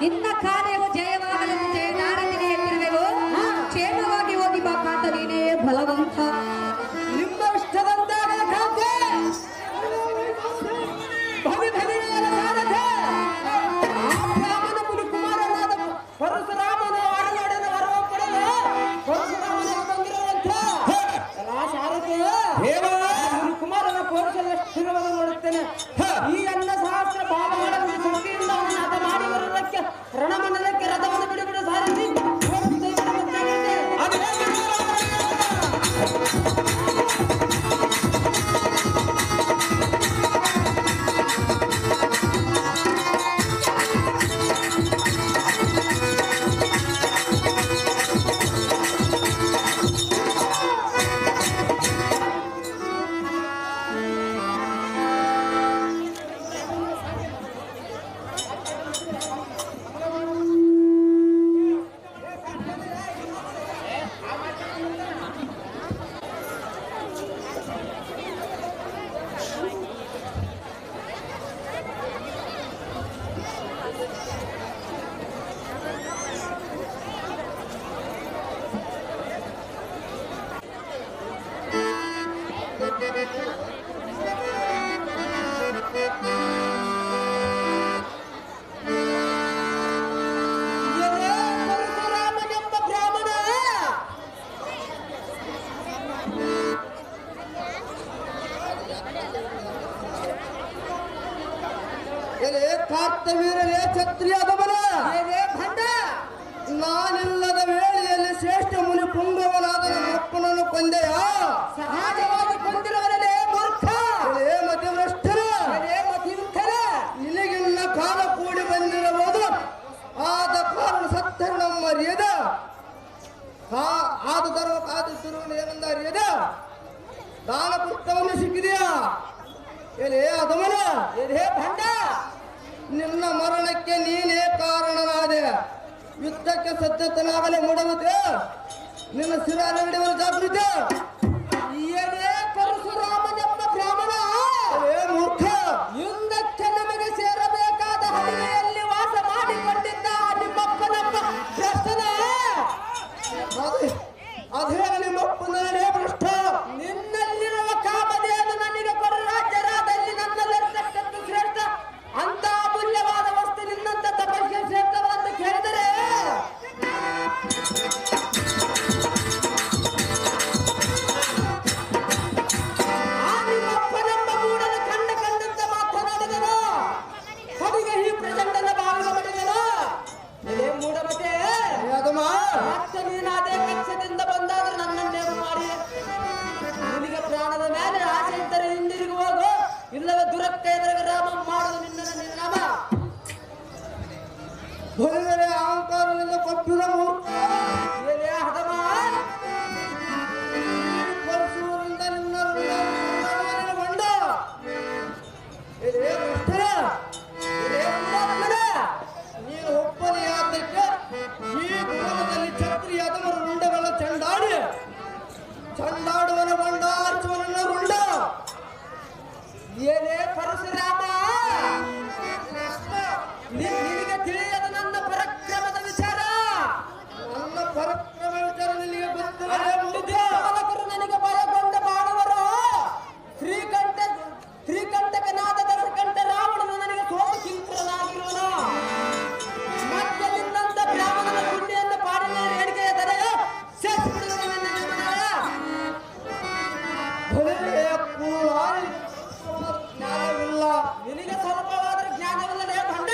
ನಿನ್ನ ಕಾರ್ಯವು ಜಯವಾಗಲೆಂದು ಜಯನಾರದಿನಿ ಎತ್ತಿರುವೆವು. ಕ್ಷೇಮವಾಗಿ ಹೋಗಿ ಬಾ ಕಾಂತ, ನೀನೇ ಬಲವಂತ. ನಿಮ್ಮ ಇಷ್ಟದಂತಾಗದ ಕಾಂತೆ ರಾಮನ ಮುನಿಕುಮಾರನಾದ ಪರಶುರಾಮನ ಒಡನಾಡಿನ ವರವ ಪಡೆದು ಪರಶುರಾಮನಿಗೆ ಬಂದಿರುವಂತ ಶಾರದೆ ಮುನಿಕುಮಾರನ ಪೌರುಷದ ಸ್ಥಿರವನ್ನು ನೋಡುತ್ತೇನೆ. ಈ ಅನ್ನ ಸಹಸ್ರ ಭಾವಗಳನ್ನು ಶಕ್ತಿಯಿಂದ ಅವನನ್ನು ಹತ ಮಾಡಿ ಬರುವುದಕ್ಕೆ ರಣಮಂಡಲಕ್ಕೆ ರಥವನ್ನು ಬಿಡುಬಿಡು ಸಾರಥಿ. ಪರಶುರಾಮನೆಂಬ ಬ್ರಾಹ್ಮಣ ಕಾರ್ತವೀರರೇ ಕ್ಷತ್ರಿಯದ ಬಲ ಭಂಡ ನಾನಿಲ್ಲದ ವೇಳೆಯಲ್ಲಿ ಶ್ರೇಷ್ಠ ಮುನಿ ಪುಂಗವನಾದ ಕೊಂದೆಯ ಸಹಜವಾಗಿ ಕೊಂದಿರುವರೇ ಮೂರ್ಖ ಮತಿಭ್ರಷ್ಟರ ಮತಿಮುಖರ ನಿನಗಿನ್ನ ಕಾಲ ಕೂಡಿ ಬಂದಿರಬಹುದು ಆದ ಕಾರಣ ಸತ್ತರ ನಮ್ಮ ಅರಿಯದ ಆದ ಧರ್ಮ ಕಾದಿರುವುದು ಏನಂದ ಅರಿಯದ ದಾನ ಪುಸ್ತಕವನ್ನು ಸಿಕ್ಕಿದೆಯಾ ಎಲೆ ಅದಮನ ಎದೆ ಭಂಡ ನಿನ್ನ ಮರಣಕ್ಕೆ ನೀನೇ ಕಾರಣನಾದೆ ಯುದ್ಧಕ್ಕೆ ಸಜ್ಜತನಾಗಲೇ ಮುಡವುದೇ ನಿನ್ನ ಶಿರ ನಡೆಯುವ ಜಾಗೃತಿ ಏನೇ ಪರಶುರಾಮನೆಂಬ ಬ್ರಾಹ್ಮಣ ಮೂರ್ಖ ಯುದ್ಧಕ್ಕೆ ನಮಗೆ ಸೇರಬೇಕಾದ ಹದಿವೆಯಲ್ಲಿ ವಾಸ ಮಾಡಿಕೊಂಡಿದ್ದ ನಿಮ್ಮಪ್ಪನಪ್ಪ ಭ್ರಷ್ಟನ ಅದೇ ನಿಮ್ಮಪ್ಪನೇ ಭ್ರಷ್ಟ ನಿನ್ನಲ್ಲಿರುವ ಕಾಮಧೇನು ನನಗೆ ಪರ ರಾಜ್ಯರಾದಲ್ಲಿ ನನ್ನಲ್ಲಿರತಕ್ಕಂಥ ಶ್ರೇಷ್ಠ ಅಂತ ಅಮೂಲ್ಯವಾದ ವಸ್ತು ನಿನ್ನಂತ ತಪಸ್ಸೆ ಶ್ರೇಷ್ಠವಂತ ಕೇಳಿದರೆ ಆ ನಿಮ್ಮಪ್ಪನೆಂಬ ಮೂಡನ ಕಂಡಂತೆ ಮಾತನಾಡಿದನು ಕಡೆಗೆ ಈ ಪ್ರಚಂಡನ ಬಾವಿಗ ಮಾಡಿದನು ಎಲೆ ಮೂಢಮತೆ ಅದಮ್ಮ ಮತ್ತೆ ನೀನು ಅದೇ ಕಕ್ಷದಿಂದ ಬಂದಾದ್ರೆ ನನ್ನನ್ನೇನು ಮಾಡಿ ನಿನಗೆ ಪ್ರಾಣದ ಮೇಲೆ ಆಸೆ ಇದ್ದರೆ ಹಿಂದಿರುಗಿ ಹೋಗು ಇಲ್ಲವೇ ದುರಕ್ಕ ಎದುರಿಗೆ ರಾಮ ಮಾಡುದು ನಿನ್ನ ನಾಮ ಹೊರಗಡೆ ಅಹಂಕಾರದಿಂದ ಕೊಪ್ಪಿದ ಮೂರ್ಖ ಏನೇ ಹದಮ ಪರಶುರಿಂದ ನಿನ್ನ ಬಂಡ ಭ್ರಷ್ಟರ ನೀನು ಒಪ್ಪನೆಯಾದಕ್ಕೆ ಈ ಭುವನದಲ್ಲಿ ಛತ್ರಿ ಅದಮರ ರುಂಡಗಳ ಚಂಡಾಡಿ ಚಂಡಾಡುವನ ಬಂಡ ಅರ್ಚುವನ ರುಂಡ ಏನೇ ಪರಶುರಾಮ ನಿನಗೆ ತಿಳಿಯದ ನನ್ನ ಪರಾಕ್ರಮದ ವಿಚಾರ ನನ್ನ ಪರಾಕ್ರಮ ವಿಚಾರ ನಿನಗೆ ಗೊತ್ತಿಲ್ಲ ಬಾಲಕರು ನನಗೆ ಭಯಗೊಂಡ ಮಾಡುವರು ಶ್ರೀಕಂಠಕನಾದ ದಶಕಂಠ ರಾವಣನು ನನಗೆ ಸೋಲು ಕಿಂಕರನಾಗಿರುವನು ಮತ್ತೆ ನಿನ್ನಂತ ಬ್ರಾಹ್ಮಣನ ಪುಣ್ಯವನ್ನು ಪಾಡಿನ ಹೇಳಿಕೆಯ ತಡೆಯ ಜ್ಞಾನವಿಲ್ಲ ನಿನಗೆ ಸ್ವಲ್ಪವಾದರೂ ಜ್ಞಾನವಿಲ್ಲದೆ ಭಂಡ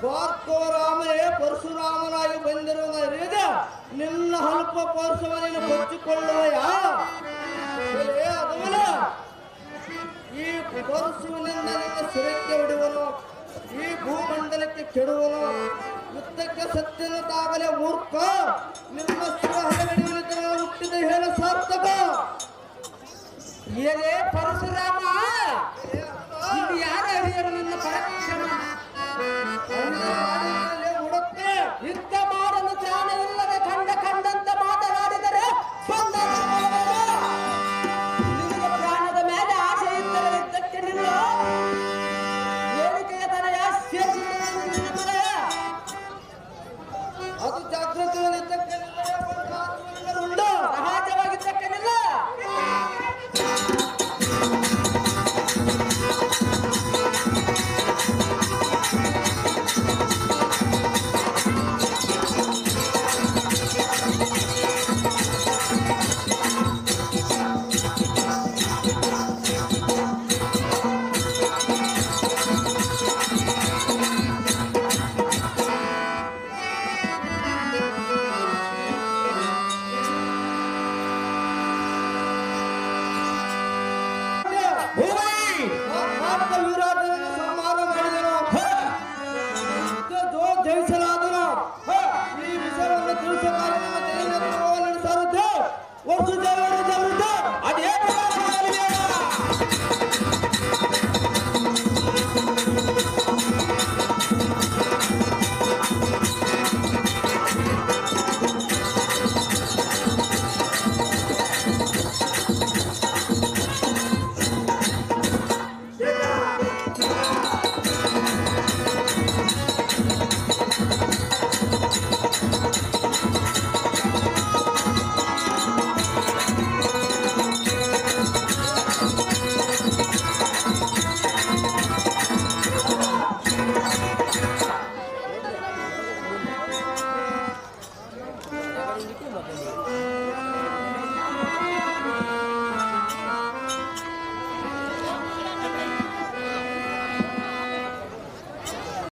ಭಾರ್ಗವರಾಮನೇ ಪರಶುರಾಮನಾಗಿ ಬಂದಿರುವುದರಿಂದ ನಿನ್ನ ಅಲ್ಪ ಪರಶುವನಿಗೆ ಕೊಚ್ಚಿಕೊಳ್ಳುವೆಯಾ ಅದವನ ಈ ಪರಶುವಿನಿಂದ ನಿನ್ನ ಶಿರಕ್ಕೆ ಹೊಡೆಯುವನು ಈ ಭೂಮಂಡಲಕ್ಕೆ ಕೆಡುವನು ಯುದ್ಧಕ್ಕೆ ಸತ್ಯನು ತಾಗಲೇ ಮೂರ್ಖ ನಿನ್ನ ಶಿರ ಹರಗಡೆಯುವ ಹುಟ್ಟಿದ ಹೇಳ ಸಾರ್ಥಕ ಏನೇ ಪರಶುರಾಮ ಇಲ್ಲಿ ಯಾರ ಹಿರಿಯರು ನನ್ನ ಪರಾಕ್ರಮ ಹುಡುಕ್ತೆ ಯುದ್ಧ ಮಾಡಲು ಜ್ಞಾನವಿಲ್ಲದೆ ಕಂಡಂತ ಮಾತನಾಡಿದರೆ ನಿನಗೆ ಪ್ರಾಣದ ಮೇಲೆ ಆಸೆ ಇದ್ದರೆ ಯುದ್ಧಕ್ಕೆ ನಿಲ್ಲ ಹೇಳಿಕೆಯ ತನಯ ಅದು ಜಾಗೃತಿ ಸಹಜವಾಗಿದ್ದಕ್ಕೆ ನಿಲ್ಲ ವಿರಾಟನನ್ನು ಸಂಹಾರ ಮಾಡಿದನು ಜಯಿಸಲಾದನು ಈ ವಿಷಯವನ್ನು ತಿಳಿಸಬಾರದು ನಡೆಸಾರದ್ದು ವರ್ಷ